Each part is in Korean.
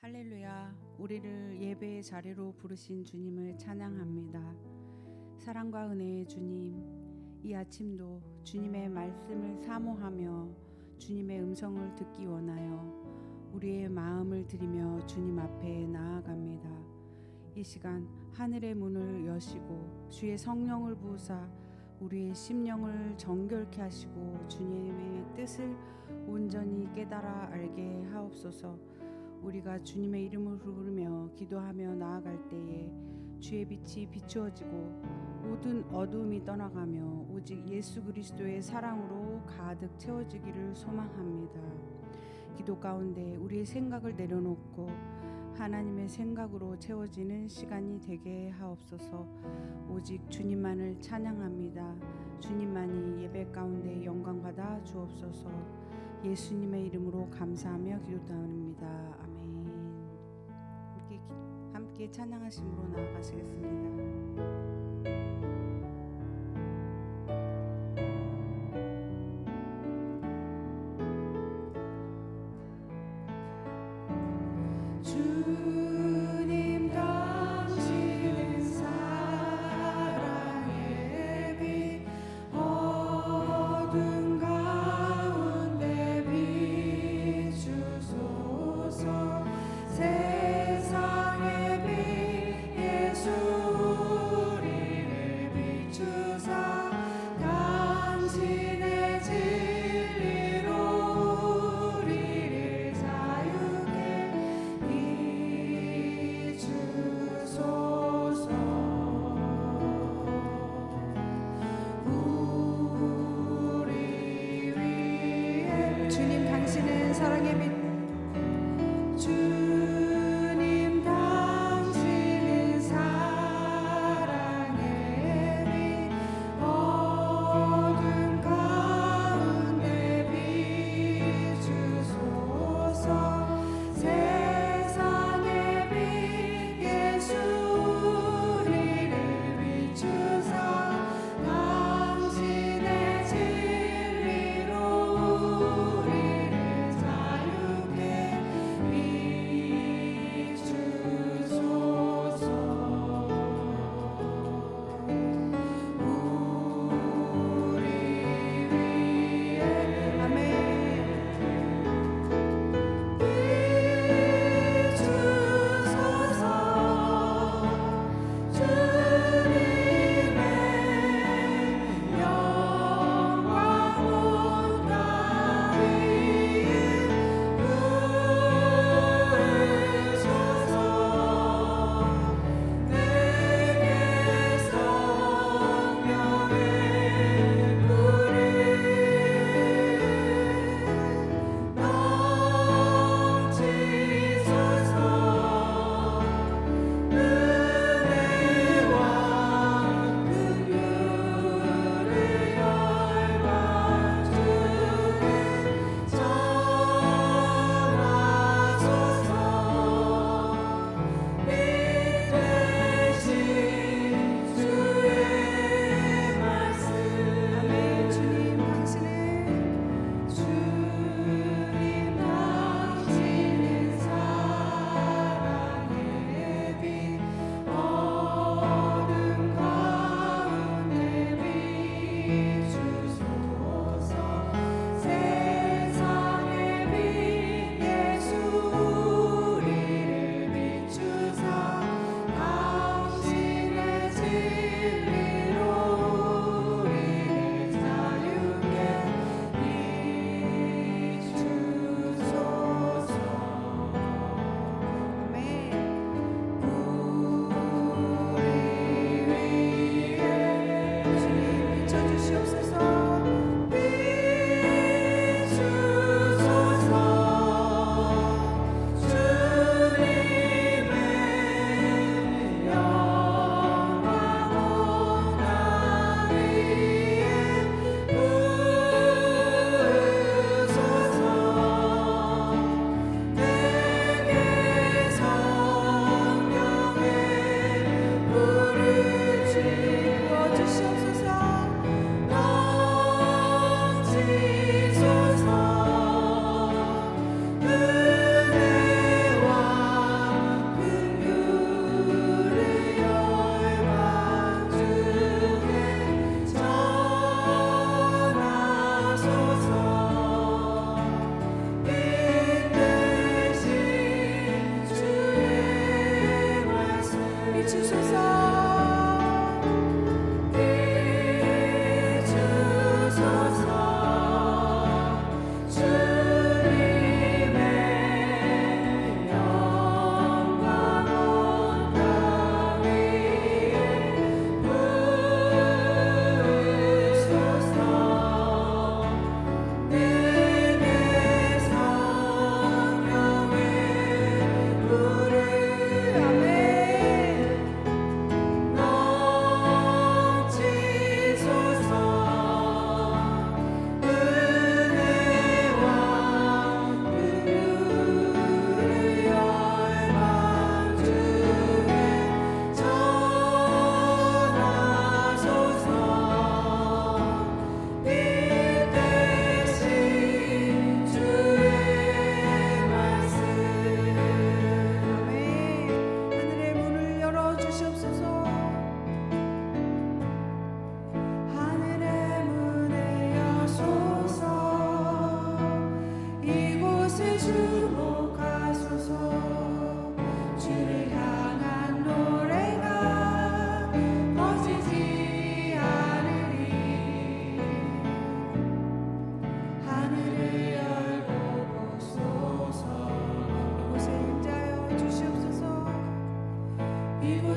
할렐루야, 우리를 예배의 자리로 부르신 주님을 찬양합니다. 사랑과 은혜의 주님, 이 아침도 주님의 말씀을 사모하며 주님의 음성을 듣기 원하여 우리의 마음을 드리며 주님 앞에 나아갑니다. 이 시간 하늘의 문을 여시고 주의 성령을 부으사 우리의 심령을 정결케 하시고 주님의 뜻을 온전히 깨달아 알게 하옵소서. 우리가 주님의 이름을 부르며 기도하며 나아갈 때에 주의 빛이 비추어지고 모든 어두움이 떠나가며 오직 예수 그리스도의 사랑으로 가득 채워지기를 소망합니다. 기도 가운데 우리의 생각을 내려놓고 하나님의 생각으로 채워지는 시간이 되게 하옵소서. 오직 주님만을 찬양합니다. 주님만이 예배 가운데 영광 받아 주옵소서. 예수님의 이름으로 감사하며 기도드립니다. 아멘. 함께 찬양하심으로 나아가시겠습니다. 주님 당신은 사랑의 빛 어둠 가운데 비추소서. 세상의 빛 예수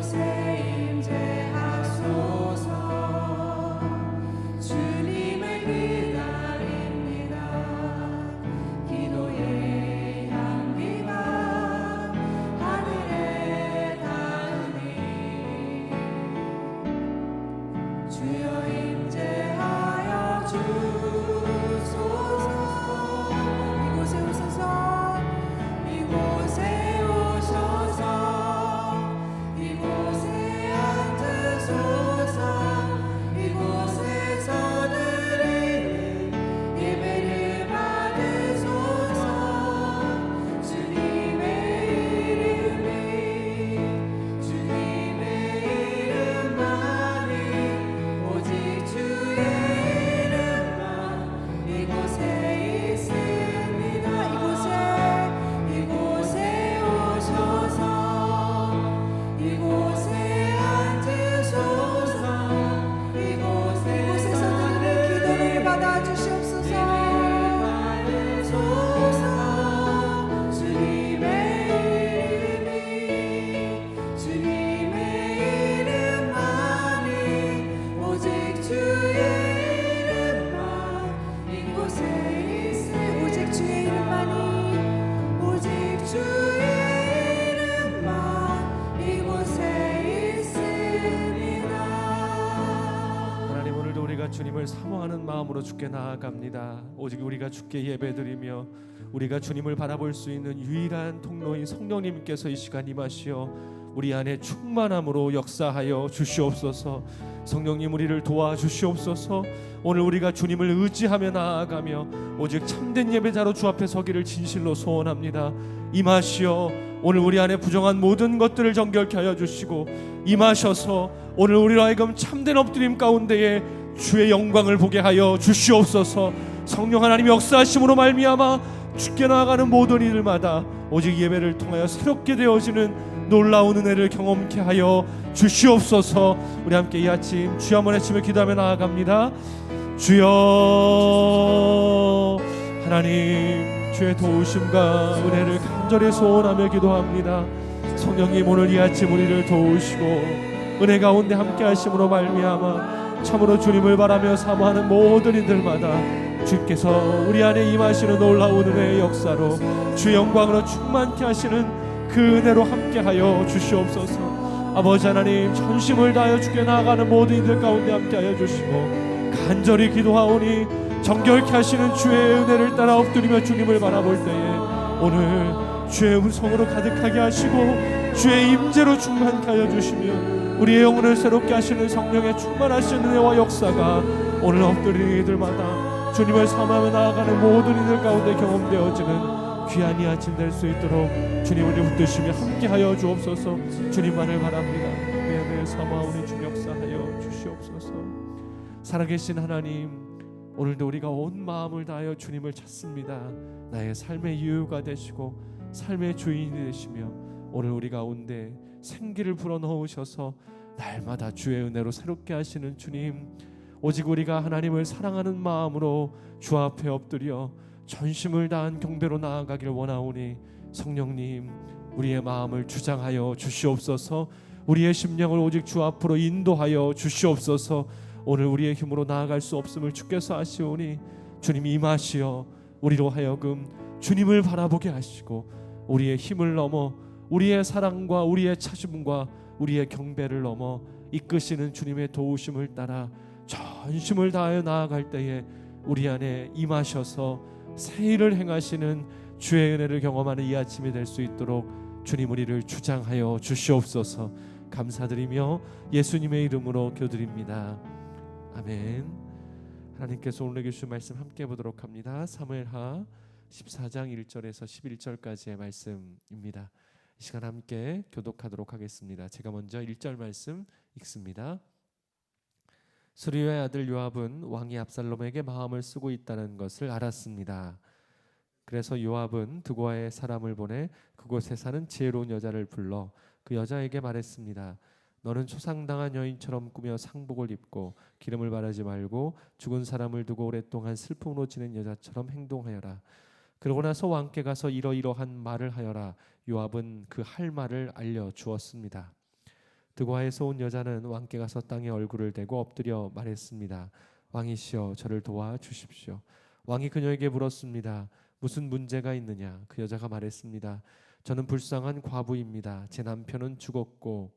이곳에 임재하소서. 주님을 기다립니다. 기도의 향기가 하늘에 닿으니 주여 임재하여 주소서. 이곳에 오소서. 이곳에 오셔서 이곳에 앉으소서. 이곳에서 드리는 예배를 받으소서. 주님의 이름만이 오직 주의 이름만 이곳에 있습니다. 이곳에 오셔서 이곳에 앉으소서. 이곳에서 드리는 기도를 받아 주시옵소서. 주님의 이름만이 오직 주의 이름만 이곳에 있으니 오직 주의 이름만이 오직 주의 이름만 이곳에 있습니다. 하나님, 오늘도 우리가 주님을 사모하는 마음으로 주께 나아갑니다. 오직 우리가 주께 예배드리며 우리가 주님을 바라볼 수 있는 유일한 통로인 성령님께서 이 시간 임하시어 우리 안에 충만함으로 역사하여 주시옵소서. 성령님, 우리를 도와주시옵소서. 오늘 우리가 주님을 의지하며 나아가며 오직 참된 예배자로 주 앞에 서기를 진실로 소원합니다. 임하시어 오늘 우리 안에 부정한 모든 것들을 정결케 하여 주시고 임하셔서 오늘 우리로 하여금 참된 엎드림 가운데에 주의 영광을 보게 하여 주시옵소서. 성령 하나님 역사하심으로 말미암아 주께 나아가는 모든 이들마다 오직 예배를 통하여 새롭게 되어지는 놀라운 은혜를 경험케 하여 주시옵소서. 우리 함께 이 아침 주여 한번 외치며 기도하며 나아갑니다. 주여 하나님, 주의 도우심과 은혜를 간절히 소원하며 기도합니다. 성령님, 오늘 이 아침 우리를 도우시고 은혜 가운데 함께 하심으로 말미암아 참으로 주님을 바라며 사모하는 모든 이들마다 주께서 우리 안에 임하시는 놀라운 은혜의 역사로 주의 영광으로 충만케 하시는 그 은혜로 함께하여 주시옵소서. 아버지 하나님, 전심을 다하여 주께 나아가는 모든 이들 가운데 함께하여 주시고 간절히 기도하오니 정결케 하시는 주의 은혜를 따라 엎드리며 주님을 바라볼 때에 오늘 주의 음성으로 가득하게 하시고 주의 임재로 충만케 하여 주시며 우리의 영혼을 새롭게 하시는 성령의 충만하신 은혜와 역사가 오늘 엎드리는 이들마다 주님을 사모하며 나아가는 모든 이들 가운데 경험되어지는 귀한 이 아침 될 수 있도록 주님 우리 붙드시며 함께하여 주옵소서. 주님만을 바랍니다. 내 사모하오니 주 역사하여 주시옵소서. 살아계신 하나님, 오늘도 우리가 온 마음을 다하여 주님을 찾습니다. 나의 삶의 이유가 되시고 삶의 주인이 되시며 오늘 우리 가운데 생기를 불어넣으셔서 날마다 주의 은혜로 새롭게 하시는 주님, 오직 우리가 하나님을 사랑하는 마음으로 주 앞에 엎드려 전심을 다한 경배로 나아가길 원하오니 성령님, 우리의 마음을 주장하여 주시옵소서. 우리의 심령을 오직 주 앞으로 인도하여 주시옵소서. 오늘 우리의 힘으로 나아갈 수 없음을 주께서 아시오니 주님 임하시어 우리로 하여금 주님을 바라보게 하시고 우리의 힘을 넘어 우리의 사랑과 우리의 찾음과 우리의 경배를 넘어 이끄시는 주님의 도우심을 따라 전심을 다하여 나아갈 때에 우리 안에 임하셔서 새 일을 행하시는 주의 은혜를 경험하는 이 아침이 될 수 있도록 주님 우리를 주장하여 주시옵소서. 감사드리며 예수님의 이름으로 기도드립니다. 아멘. 하나님께서 오늘 주신 말씀 함께 보도록 합니다. 사무엘하 14장 1절에서 11절까지의 말씀입니다. 이 시간 함께 교독하도록 하겠습니다. 제가 먼저 1절 말씀 읽습니다. 스루야의 아들 요압은 왕이 압살롬에게 마음을 쓰고 있다는 것을 알았습니다. 그래서 요압은 드고아에 사람을 보내 그곳에 사는 지혜로운 여자를 불러 그 여자에게 말했습니다. 너는 초상당한 여인처럼 꾸며 상복을 입고 기름을 바르지 말고 죽은 사람을 두고 오랫동안 슬픔으로 지낸 여자처럼 행동하여라. 그러고 나서 왕께 가서 이러이러한 말을 하여라. 요압은 그 할 말을 알려주었습니다. 드고아에서 온 여자는 왕께 가서 땅에 얼굴을 대고 엎드려 말했습니다. 왕이시여, 저를 도와 주십시오. 왕이 그녀에게 물었습니다. 무슨 문제가 있느냐? 그 여자가 말했습니다. 저는 불쌍한 과부입니다. 제 남편은 죽었고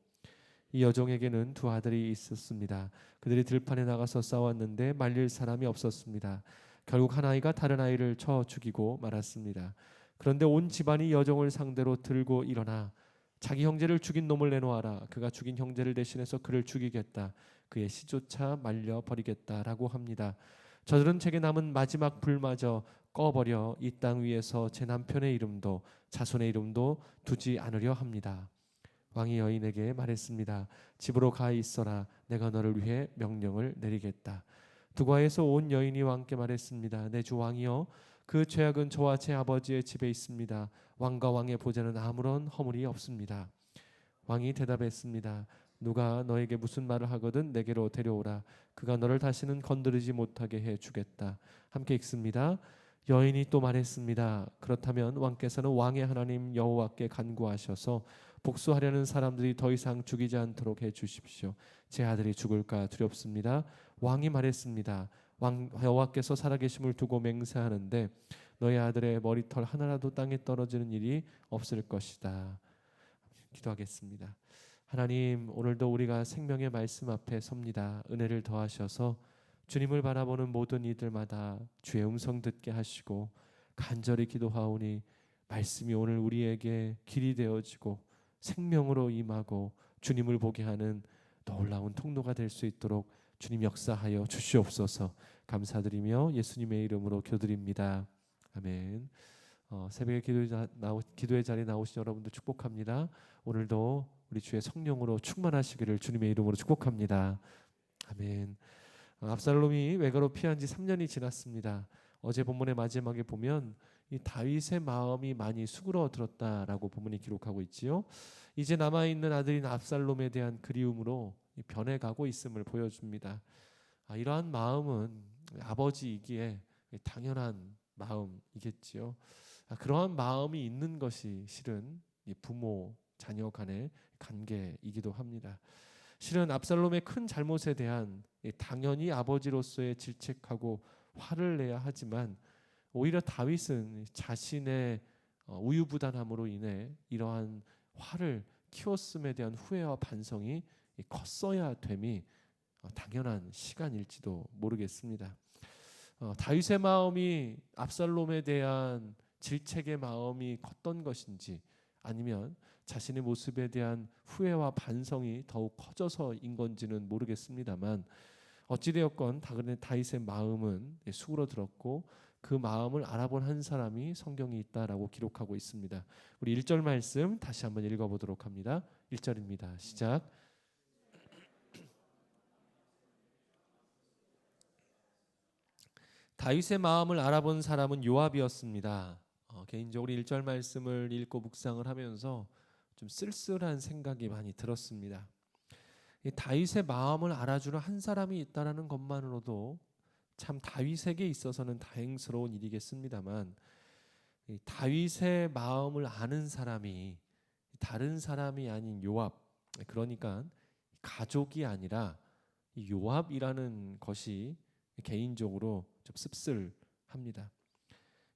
이 여종에게는 두 아들이 있었습니다. 그들이 들판에 나가서 싸웠는데 말릴 사람이 없었습니다. 결국 한 아이가 다른 아이를 쳐 죽이고 말았습니다. 그런데 온 집안이 여종을 상대로 들고 일어나 자기 형제를 죽인 놈을 내놓아라. 그가 죽인 형제를 대신해서 그를 죽이겠다. 그의 시조차 말려 버리겠다라고 합니다. 저들은 제게 남은 마지막 불마저 꺼버려 이 땅 위에서 제 남편의 이름도 자손의 이름도 두지 않으려 합니다. 왕이 여인에게 말했습니다. 집으로 가 있어라. 내가 너를 위해 명령을 내리겠다. 두과에서 온 여인이 왕께 말했습니다. 내 주 왕이여, 그 죄악은 저와 제 아버지의 집에 있습니다. 왕과 왕의 보좌는 아무런 허물이 없습니다. 왕이 대답했습니다. 누가 너에게 무슨 말을 하거든 내게로 데려오라. 그가 너를 다시는 건드리지 못하게 해 주겠다. 함께 읽습니다. 여인이 또 말했습니다. 그렇다면 왕께서는 왕의 하나님 여호와께 간구하셔서 복수하려는 사람들이 더 이상 죽이지 않도록 해 주십시오. 제 아들이 죽을까 두렵습니다. 왕이 말했습니다. 왕 여호와께서 살아계심을 두고 맹세하는데 너희 아들의 머리털 하나라도 땅에 떨어지는 일이 없을 것이다. 기도하겠습니다. 하나님, 오늘도 우리가 생명의 말씀 앞에 섭니다. 은혜를 더하셔서 주님을 바라보는 모든 이들마다 주의 음성 듣게 하시고 간절히 기도하오니 말씀이 오늘 우리에게 길이 되어지고 생명으로 임하고 주님을 보게 하는 놀라운 통로가 될 수 있도록 주님 역사하여 주시옵소서. 감사드리며 예수님의 이름으로 기도드립니다. 아멘. 새벽에 기도의 자리에 나오신 여러분들 축복합니다. 오늘도 우리 주의 성령으로 충만하시기를 주님의 이름으로 축복합니다. 아멘. 압살롬이 외가로 피한 지 3년이 지났습니다. 어제 본문의 마지막에 보면 이 다윗의 마음이 많이 수그러들었다라고 본문이 기록하고 있지요. 이제 남아있는 아들인 압살롬에 대한 그리움으로 변해가고 있음을 보여줍니다. 이러한 마음은 아버지이기에 당연한 마음이겠지요. 그러한 마음이 있는 것이 실은 부모, 자녀 간의 관계이기도 합니다. 실은 압살롬의 큰 잘못에 대한 당연히 아버지로서의 질책하고 화를 내야 하지만 오히려 다윗은 자신의 우유부단함으로 인해 이러한 화를 키웠음에 대한 후회와 반성이 컸어야 됨이 당연한 시간일지도 모르겠습니다. 다윗의 마음이 압살롬에 대한 질책의 마음이 컸던 것인지 아니면 자신의 모습에 대한 후회와 반성이 더욱 커져서인 건지는 모르겠습니다만 어찌되었건 다윗의 마음은 수그러들었고 그 마음을 알아본 한 사람이 성경에 있다라고 기록하고 있습니다. 우리 1절 말씀 다시 한번 읽어보도록 합니다. 1절입니다. 시작. 다윗의 마음을 알아본 사람은 요압이었습니다. 개인적으로 1절 말씀을 읽고 묵상을 하면서 좀 쓸쓸한 생각이 많이 들었습니다. 다윗의 마음을 알아주는 한 사람이 있다는 것만으로도 참 다윗에게 있어서는 다행스러운 일이겠습니다만 다윗의 마음을 아는 사람이 다른 사람이 아닌 요압, 그러니까 가족이 아니라 요압이라는 것이 개인적으로 좀 씁쓸합니다.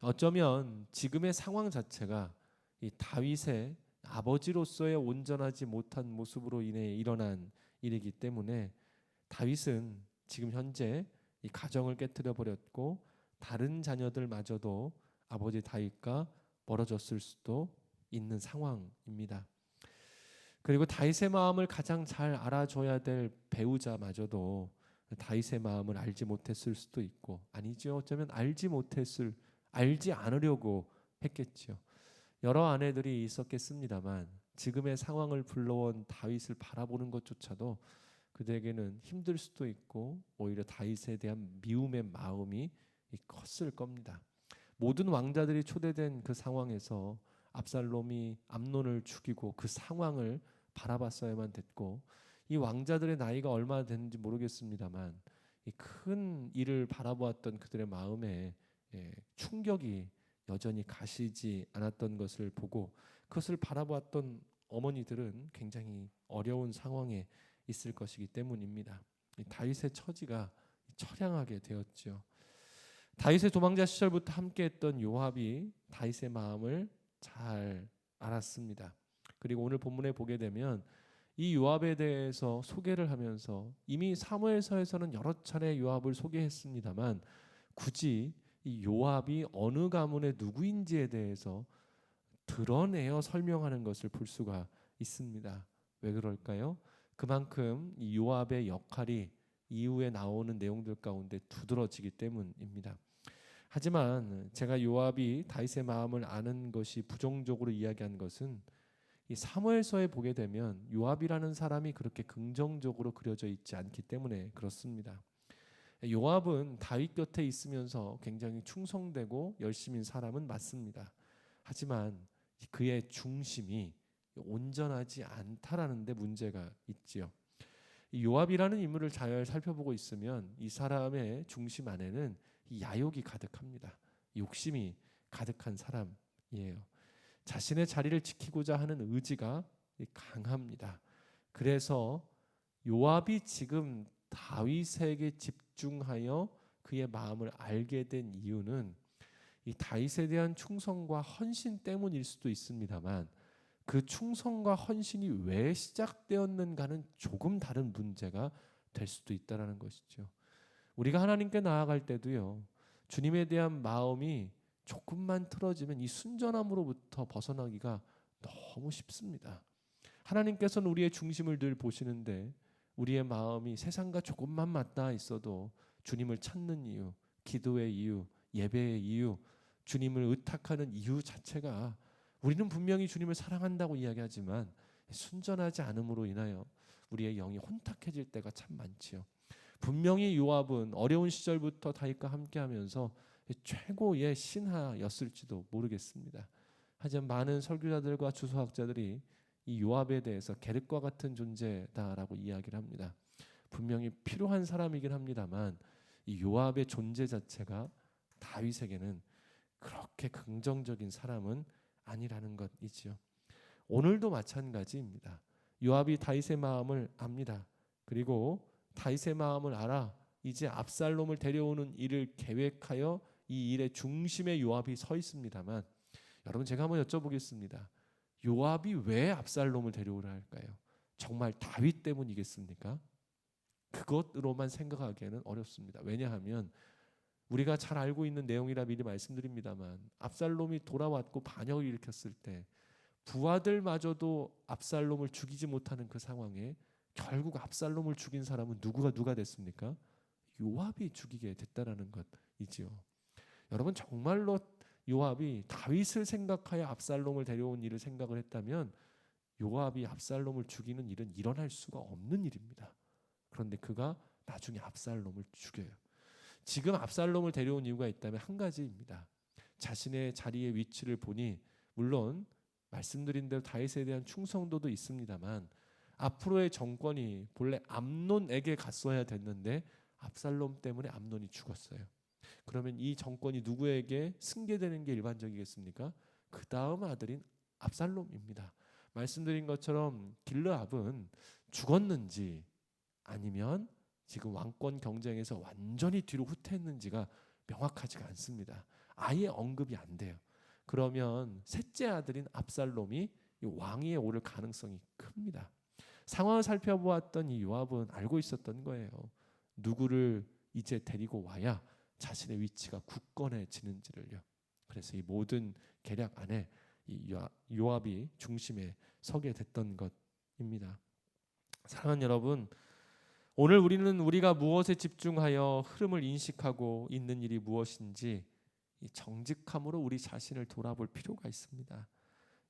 어쩌면 지금의 상황 자체가 이 다윗의 아버지로서의 온전하지 못한 모습으로 인해 일어난 일이기 때문에 다윗은 지금 현재 이 가정을 깨뜨려 버렸고 다른 자녀들마저도 아버지 다윗과 멀어졌을 수도 있는 상황입니다. 그리고 다윗의 마음을 가장 잘 알아줘야 될 배우자마저도 다윗의 마음을 알지 못했을 수도 있고 아니죠. 어쩌면 알지 않으려고 했겠죠. 여러 아내들이 있었겠습니다만 지금의 상황을 불러온 다윗을 바라보는 것조차도 그들에게는 힘들 수도 있고 오히려 다윗에 대한 미움의 마음이 컸을 겁니다. 모든 왕자들이 초대된 그 상황에서 압살롬이 암논을 죽이고 그 상황을 바라봤어야만 됐고 이 왕자들의 나이가 얼마나 됐는지 모르겠습니다만 이 큰 일을 바라보았던 그들의 마음에 충격이 여전히 가시지 않았던 것을 보고 그것을 바라보았던 어머니들은 굉장히 어려운 상황에 있을 것이기 때문입니다. 이 다윗의 처지가 처량하게 되었죠. 다윗의 도망자 시절부터 함께했던 요압이 다윗의 마음을 잘 알았습니다. 그리고 오늘 본문에 보게 되면 이 요압에 대해서 소개를 하면서 이미 사무엘서에서는 여러 차례 요압을 소개했습니다만 굳이 이 요압이 어느 가문의 누구인지에 대해서 드러내어 설명하는 것을 볼 수가 있습니다. 왜 그럴까요? 그만큼 이 요압의 역할이 이후에 나오는 내용들 가운데 두드러지기 때문입니다. 하지만 제가 요압이 다윗의 마음을 아는 것이 부정적으로 이야기한 것은 이 사무엘서에 보게 되면 요압이라는 사람이 그렇게 긍정적으로 그려져 있지 않기 때문에 그렇습니다. 요압은 다윗 곁에 있으면서 굉장히 충성되고 열심인 사람은 맞습니다. 하지만 그의 중심이 온전하지 않다라는 데 문제가 있지요. 이 요압이라는 인물을 잘 살펴보고 있으면 이 사람의 중심 안에는 이 야욕이 가득합니다. 욕심이 가득한 사람이에요. 자신의 자리를 지키고자 하는 의지가 강합니다. 그래서 요압이 지금 다윗에게 집중하여 그의 마음을 알게 된 이유는 이 다윗에 대한 충성과 헌신 때문일 수도 있습니다만 그 충성과 헌신이 왜 시작되었는가는 조금 다른 문제가 될 수도 있다는 것이죠. 우리가 하나님께 나아갈 때도요, 주님에 대한 마음이 조금만 틀어지면 이 순전함으로부터 벗어나기가 너무 쉽습니다. 하나님께서는 우리의 중심을 늘 보시는데 우리의 마음이 세상과 조금만 맞닿아 있어도 주님을 찾는 이유, 기도의 이유, 예배의 이유, 주님을 의탁하는 이유 자체가 우리는 분명히 주님을 사랑한다고 이야기하지만 순전하지 않음으로 인하여 우리의 영이 혼탁해질 때가 참 많지요. 분명히 요압은 어려운 시절부터 다윗과 함께하면서 최고의 신하였을지도 모르겠습니다. 하지만 많은 설교자들과 주석학자들이 이 요압에 대해서 게르과 같은 존재다라고 이야기를 합니다. 분명히 필요한 사람이긴 합니다만 이 요압의 존재 자체가 다윗에게는 그렇게 긍정적인 사람은 아니라는 것이지요. 오늘도 마찬가지입니다. 요압이 다윗의 마음을 압니다. 그리고 다윗의 마음을 알아 이제 압살롬을 데려오는 일을 계획하여 이 일의 중심에 요압이 서 있습니다만 여러분 제가 한번 여쭤보겠습니다. 요압이 왜 압살롬을 데려오라 할까요? 정말 다윗 때문이겠습니까? 그것으로만 생각하기에는 어렵습니다. 왜냐하면 우리가 잘 알고 있는 내용이라 미리 말씀드립니다만 압살롬이 돌아왔고 반역을 일으켰을 때 부하들마저도 압살롬을 죽이지 못하는 그 상황에 결국 압살롬을 죽인 사람은 누가 됐습니까? 요압이 죽이게 됐다라는 것이지요. 여러분 정말로 요압이 다윗을 생각하여 압살롬을 데려온 일을 생각을 했다면 요압이 압살롬을 죽이는 일은 일어날 수가 없는 일입니다. 그런데 그가 나중에 압살롬을 죽여요. 지금 압살롬을 데려온 이유가 있다면 한 가지입니다. 자신의 자리의 위치를 보니 물론 말씀드린 대로 다윗에 대한 충성도도 있습니다만 앞으로의 정권이 본래 암논에게 갔어야 됐는데 압살롬 때문에 암논이 죽었어요. 그러면 이 정권이 누구에게 승계되는 게 일반적이겠습니까? 그 다음 아들인 압살롬입니다. 말씀드린 것처럼 길르압은 죽었는지 아니면 지금 왕권 경쟁에서 완전히 뒤로 후퇴했는지가 명확하지가 않습니다. 아예 언급이 안 돼요. 그러면 셋째 아들인 압살롬이 왕위에 오를 가능성이 큽니다. 상황을 살펴보았던 이 요압은 알고 있었던 거예요. 누구를 이제 데리고 와야 자신의 위치가 굳건해지는지를요. 그래서 이 모든 계략 안에 이 요압이 중심에 서게 됐던 것입니다. 사랑하는 여러분, 오늘 우리가 무엇에 집중하여 흐름을 인식하고 있는 일이 무엇인지 이 정직함으로 우리 자신을 돌아볼 필요가 있습니다.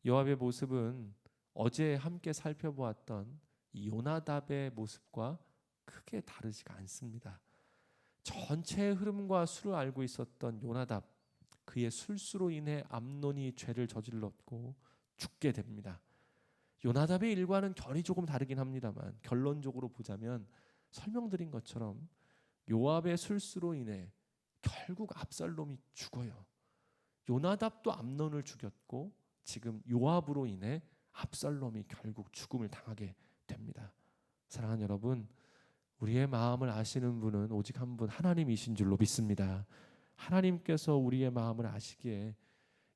요압의 모습은 어제 함께 살펴보았던 이 요나답의 모습과 크게 다르지가 않습니다. 전체의 흐름과 수를 알고 있었던 요나답, 그의 술수로 인해 암논이 죄를 저질렀고 죽게 됩니다. 요나답의 일과는 결이 조금 다르긴 합니다만 결론적으로 보자면 설명드린 것처럼 요압의 술수로 인해 결국 압살롬이 죽어요. 요나답도 암논을 죽였고 지금 요압으로 인해 압살롬이 결국 죽음을 당하게 됩니다. 사랑하는 여러분, 우리의 마음을 아시는 분은 오직 한 분 하나님이신 줄로 믿습니다. 하나님께서 우리의 마음을 아시기에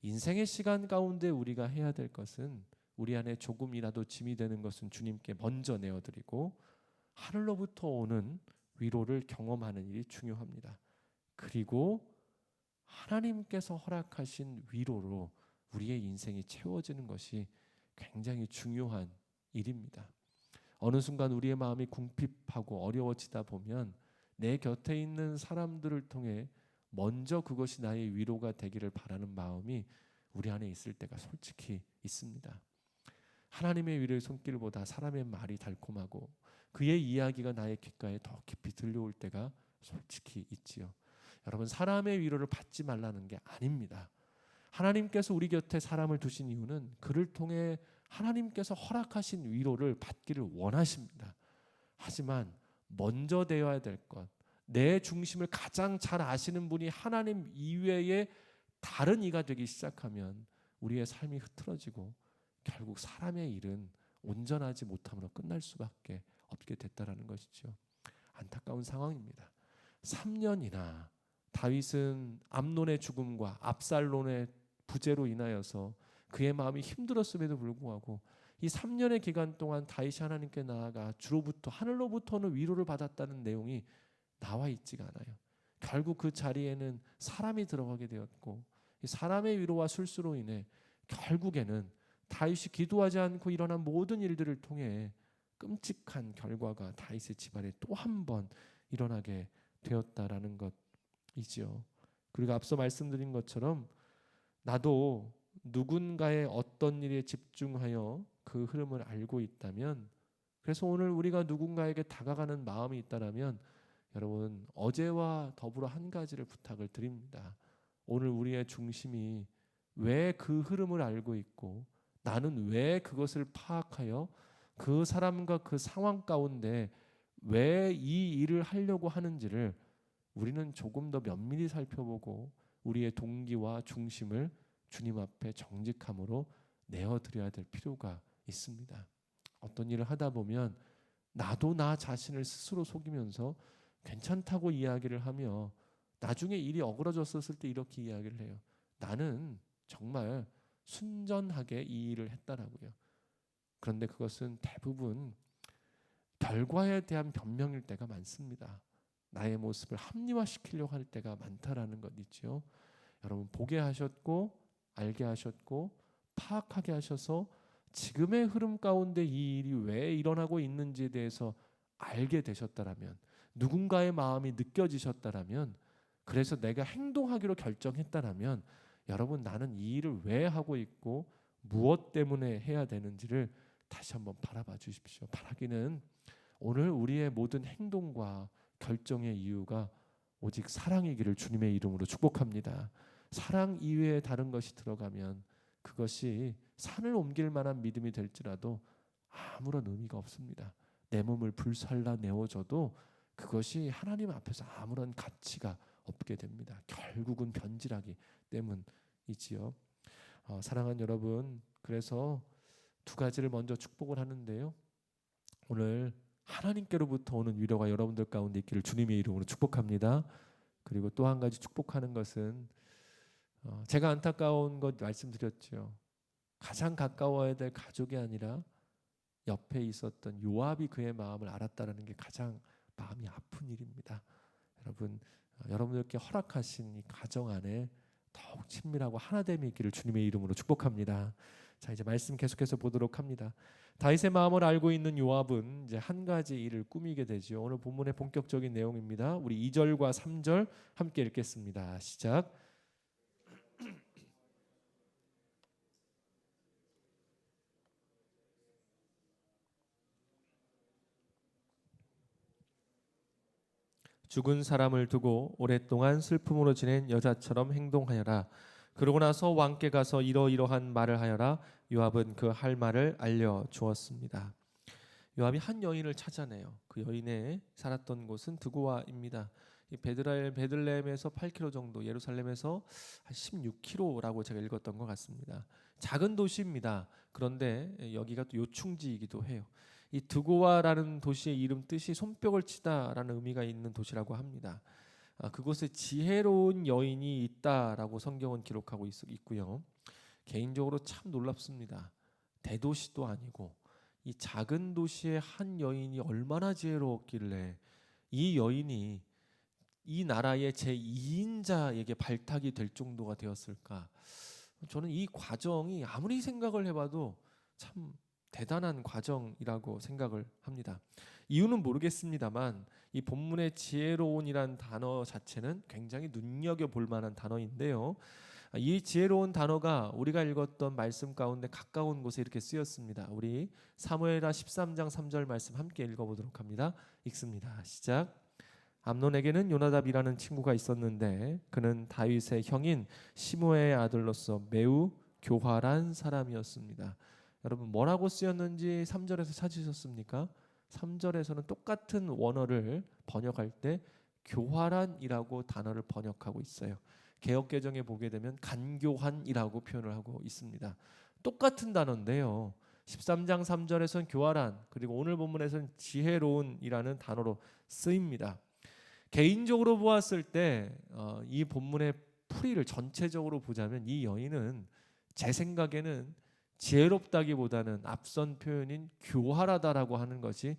인생의 시간 가운데 우리가 해야 될 것은 우리 안에 조금이라도 짐이 되는 것은 주님께 먼저 내어드리고 하늘로부터 오는 위로를 경험하는 일이 중요합니다. 그리고 하나님께서 허락하신 위로로 우리의 인생이 채워지는 것이 굉장히 중요한 일입니다. 어느 순간 우리의 마음이 궁핍하고 어려워지다 보면 내 곁에 있는 사람들을 통해 먼저 그것이 나의 위로가 되기를 바라는 마음이 우리 안에 있을 때가 솔직히 있습니다. 하나님의 위로의 손길보다 사람의 말이 달콤하고 그의 이야기가 나의 귓가에 더 깊이 들려올 때가 솔직히 있지요. 여러분, 사람의 위로를 받지 말라는 게 아닙니다. 하나님께서 우리 곁에 사람을 두신 이유는 그를 통해 하나님께서 허락하신 위로를 받기를 원하십니다. 하지만 먼저 되어야 될 것, 내 중심을 가장 잘 아시는 분이 하나님 이외에 다른 이가 되기 시작하면 우리의 삶이 흐트러지고 결국 사람의 일은 온전하지 못함으로 끝날 수밖에 없게 됐다라는 것이죠. 안타까운 상황입니다. 3년이나 다윗은 암논의 죽음과 압살롬의 부재로 인하여서 그의 마음이 힘들었음에도 불구하고 이 3년의 기간 동안 다윗이 하나님께 나아가 주로부터 하늘로부터는 위로를 받았다는 내용이 나와 있지가 않아요. 결국 그 자리에는 사람이 들어가게 되었고 이 사람의 위로와 술수로 인해 결국에는 다윗이 기도하지 않고 일어난 모든 일들을 통해 끔찍한 결과가 다윗의 집안에 또 한 번 일어나게 되었다라는 것이지요. 그리고 앞서 말씀드린 것처럼 나도 누군가의 어떤 일에 집중하여 그 흐름을 알고 있다면, 그래서 오늘 우리가 누군가에게 다가가는 마음이 있다라면 여러분, 어제와 더불어 한 가지를 부탁을 드립니다. 오늘 우리의 중심이 왜 그 흐름을 알고 있고 나는 왜 그것을 파악하여 그 사람과 그 상황 가운데 왜 이 일을 하려고 하는지를 우리는 조금 더 면밀히 살펴보고 우리의 동기와 중심을 주님 앞에 정직함으로 내어드려야 될 필요가 있습니다. 어떤 일을 하다 보면 나도 나 자신을 스스로 속이면서 괜찮다고 이야기를 하며 나중에 일이 어그러졌었을 때 이렇게 이야기를 해요. 나는 정말 순전하게 이 일을 했다라고요. 그런데 그것은 대부분 결과에 대한 변명일 때가 많습니다. 나의 모습을 합리화시키려고 할 때가 많다라는 것 있죠. 여러분, 보게 하셨고 알게 하셨고 파악하게 하셔서 지금의 흐름 가운데 이 일이 왜 일어나고 있는지에 대해서 알게 되셨다라면, 누군가의 마음이 느껴지셨다라면, 그래서 내가 행동하기로 결정했다라면 여러분, 나는 이 일을 왜 하고 있고 무엇 때문에 해야 되는지를 다시 한번 바라봐 주십시오. 바라기는 오늘 우리의 모든 행동과 결정의 이유가 오직 사랑이기를 주님의 이름으로 축복합니다. 사랑 이외에 다른 것이 들어가면 그것이 산을 옮길 만한 믿음이 될지라도 아무런 의미가 없습니다. 내 몸을 불살라 내어줘도 그것이 하나님 앞에서 아무런 가치가 없게 됩니다. 결국은 변질하기 때문이지요. 사랑하는 여러분, 그래서 두 가지를 먼저 축복을 하는데요. 오늘 하나님께로부터 오는 위로가 여러분들 가운데 있기를 주님의 이름으로 축복합니다. 그리고 또 한 가지 축복하는 것은 제가 안타까운 것 말씀드렸죠. 가장 가까워야 될 가족이 아니라 옆에 있었던 요압이 그의 마음을 알았다는 게 가장 마음이 아픈 일입니다. 여러분, 여러분들께 허락하신 이 가정 안에 더욱 친밀하고 하나됨이 있기를 주님의 이름으로 축복합니다. 자, 이제 말씀 계속해서 보도록 합니다. 다윗의 마음을 알고 있는 요압은 이제 한 가지 일을 꾸미게 되죠. 오늘 본문의 본격적인 내용입니다. 우리 2절과 3절 함께 읽겠습니다. 시작. 죽은 사람을 두고 오랫동안 슬픔으로 지낸 여자처럼 행동하여라. 그러고 나서 왕께 가서 이러이러한 말을 하여라. 요압은 그 할 말을 알려 주었습니다. 요압이 한 여인을 찾아내요. 그 여인의 살았던 곳은 드고아입니다. 이 베들레헴에서 8km 정도, 예루살렘에서 한 16km라고 제가 읽었던 것 같습니다. 작은 도시입니다. 그런데 여기가 또 요충지이기도 해요. 이 드고아라는 도시의 이름 뜻이 손뼉을 치다라는 의미가 있는 도시라고 합니다. 그곳에 지혜로운 여인이 있다라고 성경은 기록하고 있고요. 개인적으로 참 놀랍습니다. 대도시도 아니고 이 작은 도시의 한 여인이 얼마나 지혜로웠길래 이 여인이 이 나라의 제2인자에게 발탁이 될 정도가 되었을까? 저는 이 과정이 아무리 생각을 해봐도 참 대단한 과정이라고 생각을 합니다. 이유는 모르겠습니다만 이 본문의 지혜로운이란 단어 자체는 굉장히 눈여겨볼 만한 단어인데요. 이 지혜로운 단어가 우리가 읽었던 말씀 가운데 가까운 곳에 이렇게 쓰였습니다. 우리 사무엘하 13장 3절 말씀 함께 읽어보도록 합니다. 읽습니다. 시작. 암논에게는 요나답이라는 친구가 있었는데 그는 다윗의 형인 시므의 아들로서 매우 교활한 사람이었습니다. 여러분 뭐라고 쓰였는지 3절에서 찾으셨습니까? 3절에서는 똑같은 원어를 번역할 때 교활한이라고 단어를 번역하고 있어요. 개역개정에 보게 되면 간교한이라고 표현을 하고 있습니다. 똑같은 단어인데요. 13장 3절에서는 교활한, 그리고 오늘 본문에서는 지혜로운이라는 단어로 쓰입니다. 개인적으로 보았을 때 이 본문의 풀이를 전체적으로 보자면 이 여인은 제 생각에는 지혜롭다기보다는 앞선 표현인 교활하다라고 하는 것이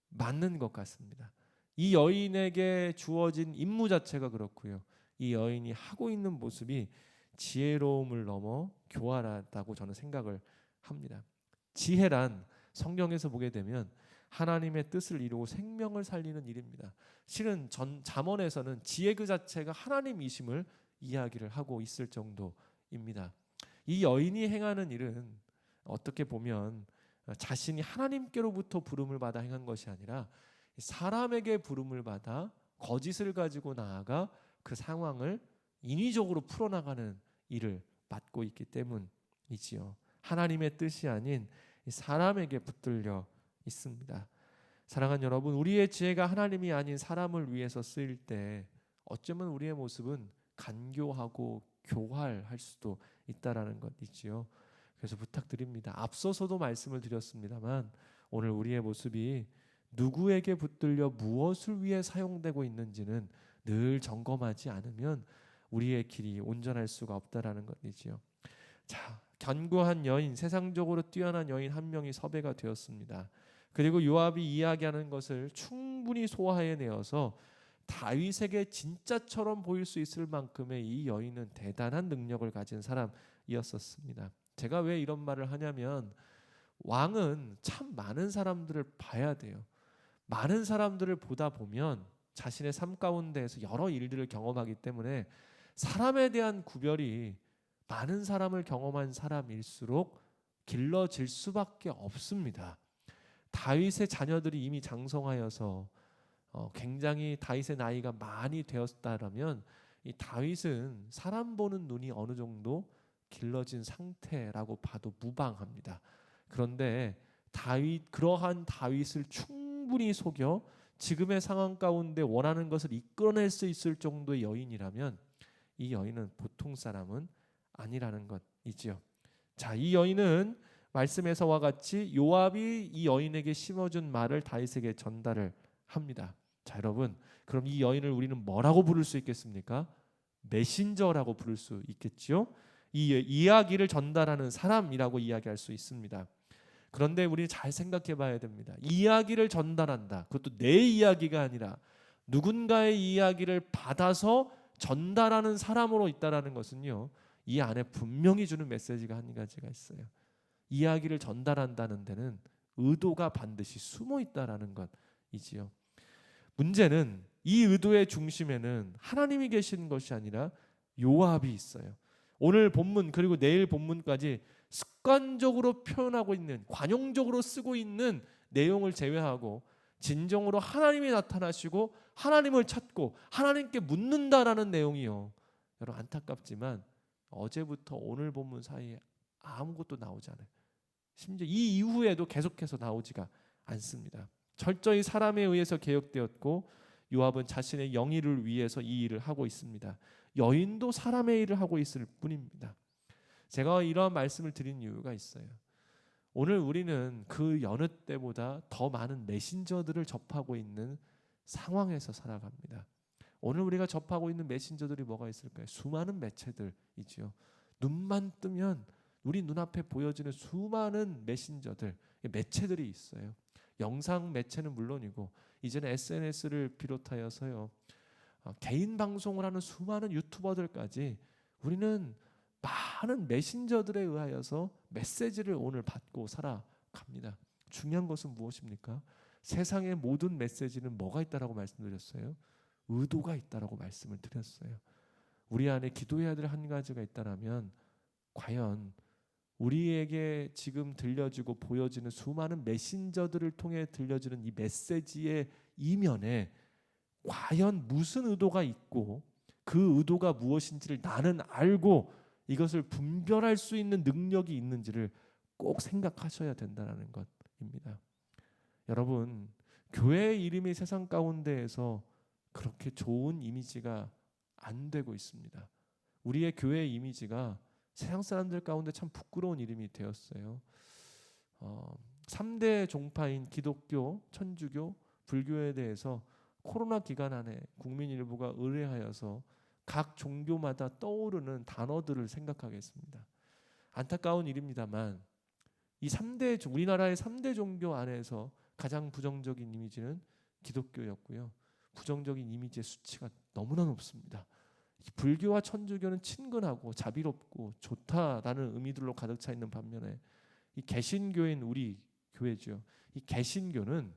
맞는 것 같습니다. 이 여인에게 주어진 임무 자체가 그렇고요. 이 여인이 하고 있는 모습이 지혜로움을 넘어 교활하다고 저는 생각을 합니다. 지혜란 성경에서 보게 되면 하나님의 뜻을 이루고 생명을 살리는 일입니다. 실은 잠언에서는 지혜 그 자체가 하나님이심을 이야기를 하고 있을 정도입니다. 이 여인이 행하는 일은 어떻게 보면 자신이 하나님께로부터 부름을 받아 행한 것이 아니라 사람에게 부름을 받아 거짓을 가지고 나아가 그 상황을 인위적으로 풀어나가는 일을 맡고 있기 때문이지요. 하나님의 뜻이 아닌 사람에게 붙들려 있습니다. 사랑하는 여러분, 우리의 지혜가 하나님이 아닌 사람을 위해서 쓰일 때 어쩌면 우리의 모습은 간교하고 교활할 수도 있다라는 것이지요. 그래서 부탁드립니다. 앞서서도 말씀을 드렸습니다만 오늘 우리의 모습이 누구에게 붙들려 무엇을 위해 사용되고 있는지는 늘 점검하지 않으면 우리의 길이 온전할 수가 없다라는 것이지요. 자, 견고한 여인, 세상적으로 뛰어난 여인 한 명이 섭외가 되었습니다. 그리고 요압이 이야기하는 것을 충분히 소화해내어서 다윗에게 진짜처럼 보일 수 있을 만큼의 이 여인은 대단한 능력을 가진 사람이었었습니다. 제가 왜 이런 말을 하냐면 왕은 참 많은 사람들을 봐야 돼요. 많은 사람들을 보다 보면 자신의 삶 가운데에서 여러 일들을 경험하기 때문에 사람에 대한 구별이 많은 사람을 경험한 사람일수록 길러질 수밖에 없습니다. 다윗의 자녀들이 이미 장성하여서 굉장히 다윗의 나이가 많이 되었다면 이 다윗은 사람 보는 눈이 어느 정도 길러진 상태라고 봐도 무방합니다. 그런데 그러한 다윗을 충분히 속여 지금의 상황 가운데 원하는 것을 이끌어낼 수 있을 정도의 여인이라면 이 여인은 보통 사람은 아니라는 것이지요. 자, 이 여인은 말씀에서와 같이 요압이 이 여인에게 심어준 말을 다윗에게 전달을 합니다. 자, 여러분, 그럼 이 여인을 우리는 뭐라고 부를 수 있겠습니까? 메신저라고 부를 수 있겠지요. 이 이야기를 전달하는 사람이라고 이야기할 수 있습니다. 그런데 우리는 잘 생각해 봐야 됩니다. 이야기를 전달한다. 그것도 내 이야기가 아니라 누군가의 이야기를 받아서 전달하는 사람으로 있다라는 것은요, 이 안에 분명히 주는 메시지가 한 가지가 있어요. 이야기를 전달한다는 데는 의도가 반드시 숨어 있다라는 것이지요. 문제는 이 의도의 중심에는 하나님이 계신 것이 아니라 요압이 있어요. 오늘 본문 그리고 내일 본문까지 습관적으로 표현하고 있는, 관용적으로 쓰고 있는 내용을 제외하고 진정으로 하나님이 나타나시고 하나님을 찾고 하나님께 묻는다라는 내용이요. 여러분, 안타깝지만 어제부터 오늘 본문 사이에 아무것도 나오지 않아요. 심지어 이 이후에도 계속해서 나오지가 않습니다. 철저히 사람에 의해서 개혁되었고 요압은 자신의 영의를 위해서 이 일을 하고 있습니다. 여인도 사람의 일을 하고 있을 뿐입니다. 제가 이러한 말씀을 드린 이유가 있어요. 오늘 우리는 그 여느 때보다 더 많은 메신저들을 접하고 있는 상황에서 살아갑니다. 오늘 우리가 접하고 있는 메신저들이 뭐가 있을까요? 수많은 매체들이지요. 눈만 뜨면 우리 눈앞에 보여지는 수많은 메신저들, 매체들이 있어요. 영상 매체는 물론이고 이제는 SNS를 비롯하여서요, 개인 방송을 하는 수많은 유튜버들까지 우리는 많은 메신저들에 의하여서 메시지를 오늘 받고 살아갑니다. 중요한 것은 무엇입니까? 세상의 모든 메시지는 뭐가 있다라고 말씀드렸어요? 의도가 있다라고 말씀을 드렸어요. 우리 안에 기도해야 될 한 가지가 있다라면 과연 우리에게 지금 들려지고 보여지는 수많은 메신저들을 통해 들려지는 이 메시지의 이면에 과연 무슨 의도가 있고 그 의도가 무엇인지를 나는 알고 이것을 분별할 수 있는 능력이 있는지를 꼭 생각하셔야 된다는 것입니다. 여러분, 교회의 이름이 세상 가운데에서 그렇게 좋은 이미지가 안 되고 있습니다. 우리의 교회의 이미지가 세상 사람들 가운데 참 부끄러운 이름이 되었어요. 3대 종파인 기독교, 천주교, 불교에 대해서 코로나 기간 안에 국민 일부가 의뢰하여서 각 종교마다 떠오르는 단어들을 생각하겠습니다. 안타까운 일입니다만 이 우리나라의 3대 종교 안에서 가장 부정적인 이미지는 기독교였고요. 부정적인 이미지의 수치가 너무나 높습니다. 불교와 천주교는 친근하고 자비롭고 좋다라는 의미들로 가득 차 있는 반면에 이 개신교인 우리 교회죠. 이 개신교는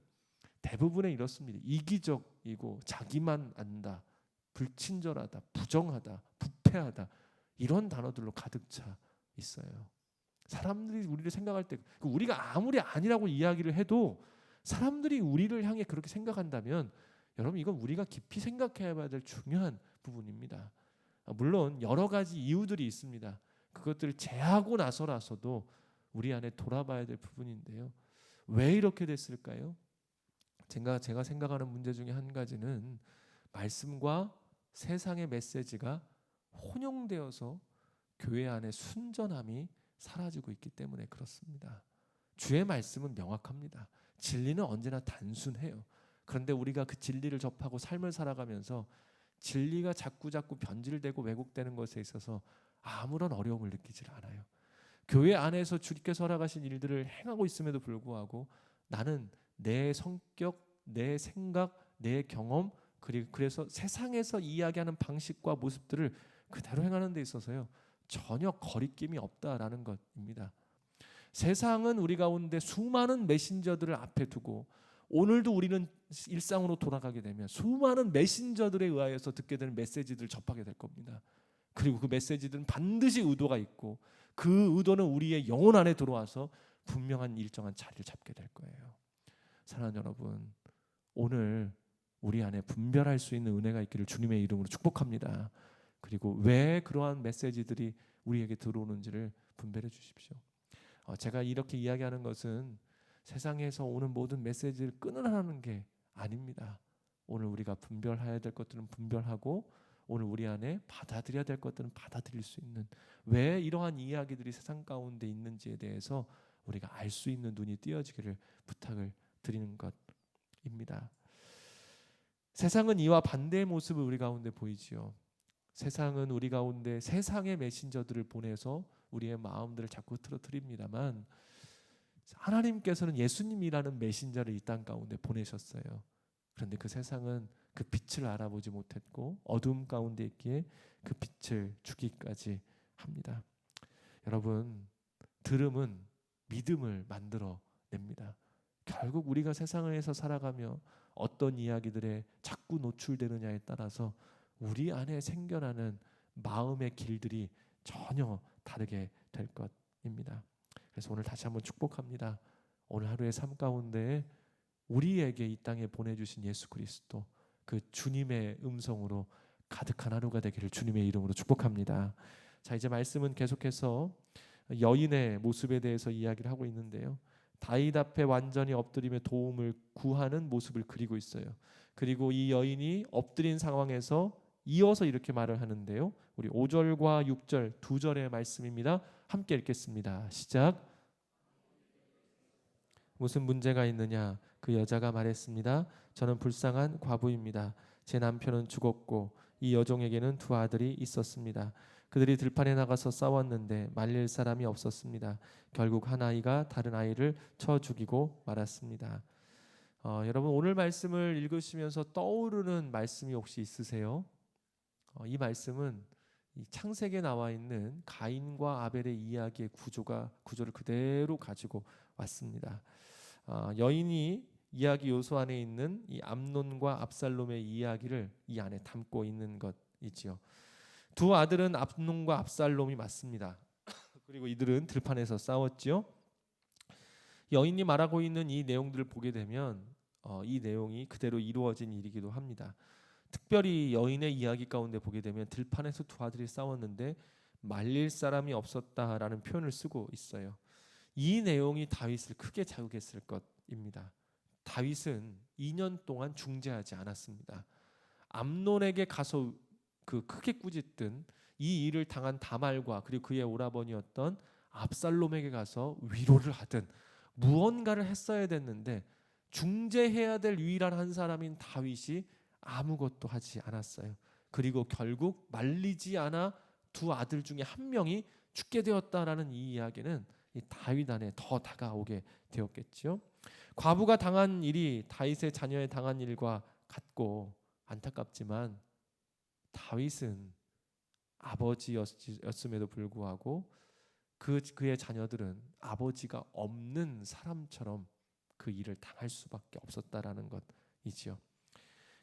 대부분의 이렇습니다. 이기적이고 자기만 안다, 불친절하다, 부정하다, 부패하다 이런 단어들로 가득 차 있어요. 사람들이 우리를 생각할 때 우리가 아무리 아니라고 이야기를 해도 사람들이 우리를 향해 그렇게 생각한다면 여러분 이건 우리가 깊이 생각해야 될 중요한 부분입니다. 물론 여러 가지 이유들이 있습니다. 그것들을 제하고 나서라서도 우리 안에 돌아봐야 될 부분인데요. 왜 이렇게 됐을까요? 제가 생각하는 문제 중에 한 가지는 말씀과 세상의 메시지가 혼용되어서 교회 안에 순전함이 사라지고 있기 때문에 그렇습니다. 주의 말씀은 명확합니다. 진리는 언제나 단순해요. 그런데 우리가 그 진리를 접하고 삶을 살아가면서 진리가 자꾸 변질되고 왜곡되는 것에 있어서 아무런 어려움을 느끼질 않아요. 교회 안에서 주님께서 허락하신 일들을 행하고 있음에도 불구하고 나는 내 성격, 내 생각, 내 경험 그래서 세상에서 이야기하는 방식과 모습들을 그대로 행하는 데 있어서요 전혀 거리낌이 없다라는 것입니다. 세상은 우리 가운데 수많은 메신저들을 앞에 두고 오늘도 우리는 일상으로 돌아가게 되면 수많은 메신저들에 의하여서 듣게 되는 메시지들을 접하게 될 겁니다. 그리고 그 메시지들은 반드시 의도가 있고 그 의도는 우리의 영혼 안에 들어와서 분명한 일정한 자리를 잡게 될 거예요. 사랑하는 여러분, 오늘 우리 안에 분별할 수 있는 은혜가 있기를 주님의 이름으로 축복합니다. 그리고 왜 그러한 메시지들이 우리에게 들어오는지를 분별해 주십시오. 제가 이렇게 이야기하는 것은 세상에서 오는 모든 메시지를 끊으라는 게 아닙니다. 오늘 우리가 분별해야 될 것들은 분별하고 오늘 우리 안에 받아들여야 될 것들은 받아들일 수 있는, 왜 이러한 이야기들이 세상 가운데 있는지에 대해서 우리가 알 수 있는 눈이 띄어지기를 부탁을 드리는 것입니다. 세상은 이와 반대의 모습을 우리 가운데 보이지요. 세상은 우리 가운데 세상의 메신저들을 보내서 우리의 마음들을 자꾸 틀어뜨립니다만 하나님께서는 예수님이라는 메신저를 이 땅 가운데 보내셨어요. 그런데 그 세상은 그 빛을 알아보지 못했고 어둠 가운데 있기에 그 빛을 주기까지 합니다. 여러분, 들음은 믿음을 만들어냅니다. 결국 우리가 세상에서 살아가며 어떤 이야기들에 자꾸 노출되느냐에 따라서 우리 안에 생겨나는 마음의 길들이 전혀 다르게 될 것입니다. 그래서 오늘 다시 한번 축복합니다. 오늘 하루의 삶 가운데 우리에게 이 땅에 보내주신 예수 그리스도, 그 주님의 음성으로 가득한 하루가 되기를 주님의 이름으로 축복합니다. 자, 이제 말씀은 계속해서 여인의 모습에 대해서 이야기를 하고 있는데요. 다윗 앞에 완전히 엎드리며 도움을 구하는 모습을 그리고 있어요. 그리고 이 여인이 엎드린 상황에서 이어서 이렇게 말을 하는데요. 우리 5절과 6절 두 절의 말씀입니다. 함께 읽겠습니다. 시작. 무슨 문제가 있느냐? 그 여자가 말했습니다. 저는 불쌍한 과부입니다. 제 남편은 죽었고 이 여종에게는 두 아들이 있었습니다. 그들이 들판에 나가서 싸웠는데 말릴 사람이 없었습니다. 결국 한 아이가 다른 아이를 쳐 죽이고 말았습니다. 여러분 오늘 말씀을 읽으시면서 떠오르는 말씀이 혹시 있으세요? 이 말씀은 이 창세기에 나와 있는 가인과 아벨의 이야기의 구조를 그대로 가지고 왔습니다. 여인이 이야기 요소 안에 있는 이 암논과 압살롬의 이야기를 이 안에 담고 있는 것이지요. 두 아들은 암논과 압살롬이 맞습니다. 그리고 이들은 들판에서 싸웠지요. 여인이 말하고 있는 이 내용들을 보게 되면 이 내용이 그대로 이루어진 일이기도 합니다. 특별히 여인의 이야기 가운데 보게 되면 들판에서 두 아들이 싸웠는데 말릴 사람이 없었다라는 표현을 쓰고 있어요. 이 내용이 다윗을 크게 자극했을 것입니다. 다윗은 2년 동안 중재하지 않았습니다. 암논에게 가서 그 크게 꾸짖던 이 일을 당한 다말과 그리고 그의 오라버니였던 압살롬에게 가서 위로를 하든 무언가를 했어야 됐는데 중재해야 될 유일한 한 사람인 다윗이 아무것도 하지 않았어요. 그리고 결국 말리지 않아 두 아들 중에 한 명이 죽게 되었다라는 이 이야기는 이 다윗 안에 더 다가오게 되었겠죠. 과부가 당한 일이 다윗의 자녀에 당한 일과 같고 안타깝지만 다윗은 아버지였음에도 불구하고 그의 자녀들은 아버지가 없는 사람처럼 그 일을 당할 수밖에 없었다라는 것이지요.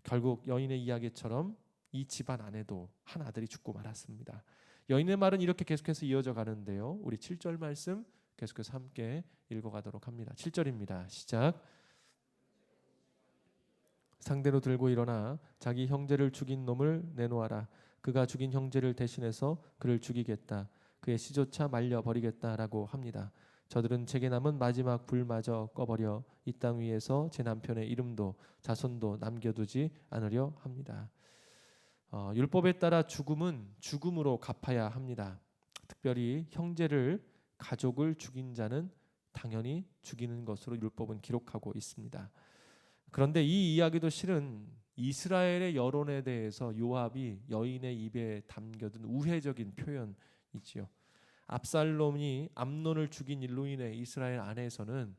결국 여인의 이야기처럼 이 집안 안에도 한 아들이 죽고 말았습니다. 여인의 말은 이렇게 계속해서 이어져 가는데요. 우리 7절 말씀 계속해서 함께 읽어가도록 합니다. 7절입니다. 시작. 상대로 들고 일어나 자기 형제를 죽인 놈을 내놓아라. 그가 죽인 형제를 대신해서 그를 죽이겠다. 그의 시조차 말려버리겠다라고 합니다. 저들은 제게 남은 마지막 불마저 꺼버려 이 땅 위에서 제 남편의 이름도 자손도 남겨두지 않으려 합니다. 율법에 따라 죽음은 죽음으로 갚아야 합니다. 특별히 형제를 가족을 죽인 자는 당연히 죽이는 것으로 율법은 기록하고 있습니다. 그런데 이 이야기도 실은 이스라엘의 여론에 대해서 요압이 여인의 입에 담겨둔 우회적인 표현이지요. 압살롬이 암논을 죽인 일로 인해 이스라엘 안에서는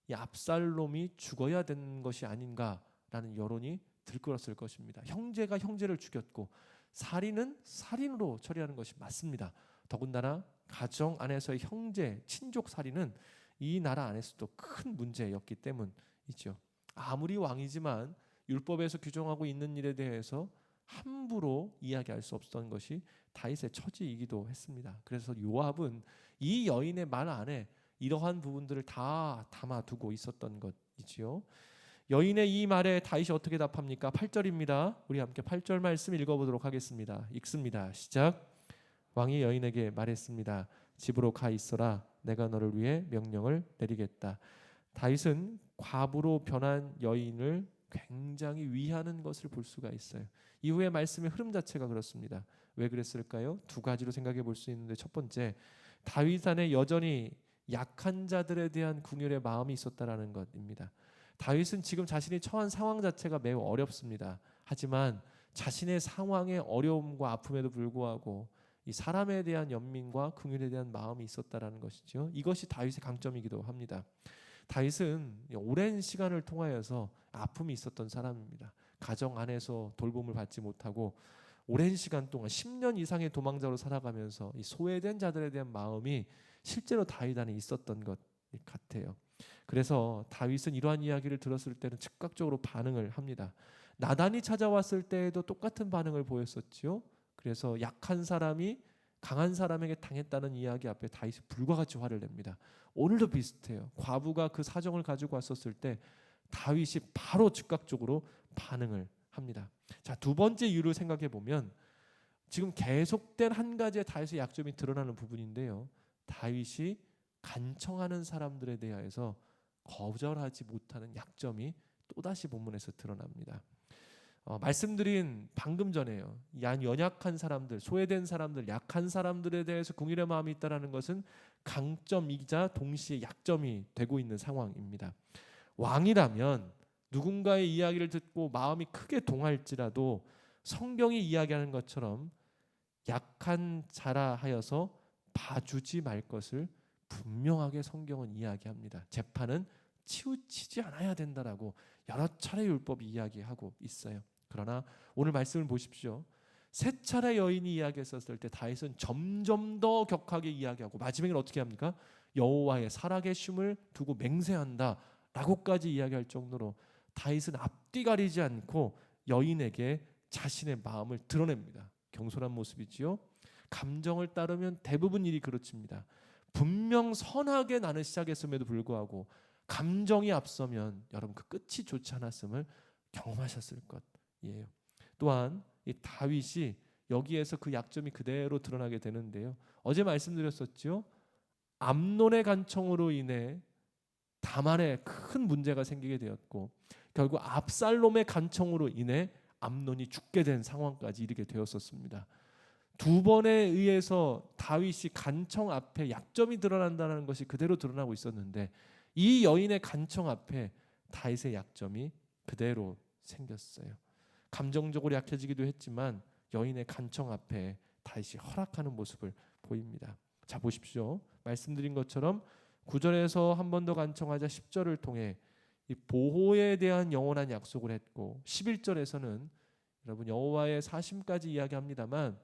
이 압살롬이 죽어야 되는 것이 아닌가라는 여론이 들끓었을 것입니다. 형제가 형제를 죽였고 살인은 살인으로 처리하는 것이 맞습니다. 더군다나 가정 안에서의 형제, 친족 살인은 이 나라 안에서도 큰 문제였기 때문이죠. 아무리 왕이지만 율법에서 규정하고 있는 일에 대해서 함부로 이야기할 수 없었던 것이 다윗의 처지이기도 했습니다. 그래서 요압은 이 여인의 말 안에 이러한 부분들을 다 담아두고 있었던 것이지요. 여인의 이 말에 다윗이 어떻게 답합니까? 8절입니다. 우리 함께 8절 말씀 읽어보도록 하겠습니다. 읽습니다. 시작. 왕이 여인에게 말했습니다. 집으로 가 있어라. 내가 너를 위해 명령을 내리겠다. 다윗은 과부로 변한 여인을 굉장히 위하는 것을 볼 수가 있어요. 이후의 말씀의 흐름 자체가 그렇습니다. 왜 그랬을까요? 두 가지로 생각해 볼 수 있는데, 첫 번째, 다윗 안에 여전히 약한 자들에 대한 궁혈의 마음이 있었다라는 것입니다. 다윗은 지금 자신이 처한 상황 자체가 매우 어렵습니다. 하지만 자신의 상황의 어려움과 아픔에도 불구하고 이 사람에 대한 연민과 긍휼에 대한 마음이 있었다라는 것이죠. 이것이 다윗의 강점이기도 합니다. 다윗은 오랜 시간을 통하여서 아픔이 있었던 사람입니다. 가정 안에서 돌봄을 받지 못하고 오랜 시간 동안 10년 이상의 도망자로 살아가면서 이 소외된 자들에 대한 마음이 실제로 다윗 안에 있었던 것 같아요. 그래서 다윗은 이러한 이야기를 들었을 때는 즉각적으로 반응을 합니다. 나단이 찾아왔을 때에도 똑같은 반응을 보였었지요. 그래서 약한 사람이 강한 사람에게 당했다는 이야기 앞에 다윗이 불과 같이 화를 냅니다. 오늘도 비슷해요. 과부가 그 사정을 가지고 왔었을 때 다윗이 바로 즉각적으로 반응을 합니다. 자, 두 번째 이유를 생각해 보면 지금 계속된 한 가지의 다윗의 약점이 드러나는 부분인데요. 다윗이 간청하는 사람들에 대해서 거절하지 못하는 약점이 또다시 본문에서 드러납니다. 말씀드린 방금 전에요. 연약한 사람들, 소외된 사람들, 약한 사람들에 대해서 긍휼의 마음이 있다라는 것은 강점이자 동시에 약점이 되고 있는 상황입니다. 왕이라면 누군가의 이야기를 듣고 마음이 크게 동할지라도 성경이 이야기하는 것처럼 약한 자라 하여서 봐주지 말 것을 분명하게 성경은 이야기합니다. 재판은 치우치지 않아야 된다라고 여러 차례 율법이 이야기하고 있어요. 그러나 오늘 말씀을 보십시오. 세 차례 여인이 이야기했었을 때 다윗은 점점 더 격하게 이야기하고 마지막에는 어떻게 합니까? 여호와의 살아계심을 두고 맹세한다 라고까지 이야기할 정도로 다윗은 앞뒤 가리지 않고 여인에게 자신의 마음을 드러냅니다. 경솔한 모습이지요. 감정을 따르면 대부분 일이 그렇습니다. 분명 선하게 나는 시작했음에도 불구하고 감정이 앞서면 여러분 그 끝이 좋지 않았음을 경험하셨을 것이에요. 또한 이 다윗이 여기에서 그 약점이 그대로 드러나게 되는데요. 어제 말씀드렸었죠. 암논의 간청으로 인해 다만에 큰 문제가 생기게 되었고 결국 압살롬의 간청으로 인해 암논이 죽게 된 상황까지 이르게 되었었습니다. 두 번에 의해서 다윗이 간청 앞에 약점이 드러난다는 것이 그대로 드러나고 있었는데 이 여인의 간청 앞에 다윗의 약점이 그대로 생겼어요. 감정적으로 약해지기도 했지만 여인의 간청 앞에 다윗이 허락하는 모습을 보입니다. 자 보십시오. 말씀드린 것처럼 9절에서 한 번 더 간청하자 10절을 통해 이 보호에 대한 영원한 약속을 했고 11절에서는 여러분 여호와의 사심까지 이야기합니다만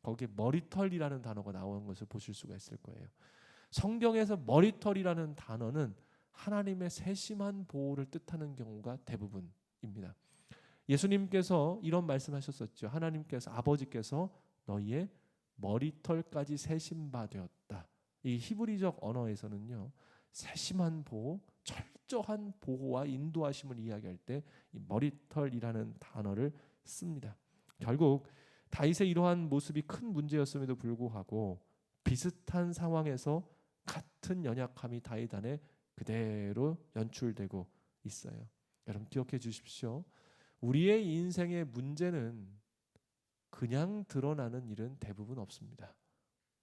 거기에 머리털이라는 단어가 나오는 것을 보실 수가 있을 거예요. 성경에서 머리털이라는 단어는 하나님의 세심한 보호를 뜻하는 경우가 대부분입니다. 예수님께서 이런 말씀하셨었죠. 하나님께서 아버지께서 너희의 머리털까지 세심받았다. 이 히브리적 언어에서는요. 세심한 보호, 철저한 보호와 인도하심을 이야기할 때 이 머리털이라는 단어를 씁니다. 결국 다윗의 이러한 모습이 큰 문제였음에도 불구하고 비슷한 상황에서 같은 연약함이 다윗 안에 그대로 연출되고 있어요. 여러분 기억해 주십시오. 우리의 인생의 문제는 그냥 드러나는 일은 대부분 없습니다.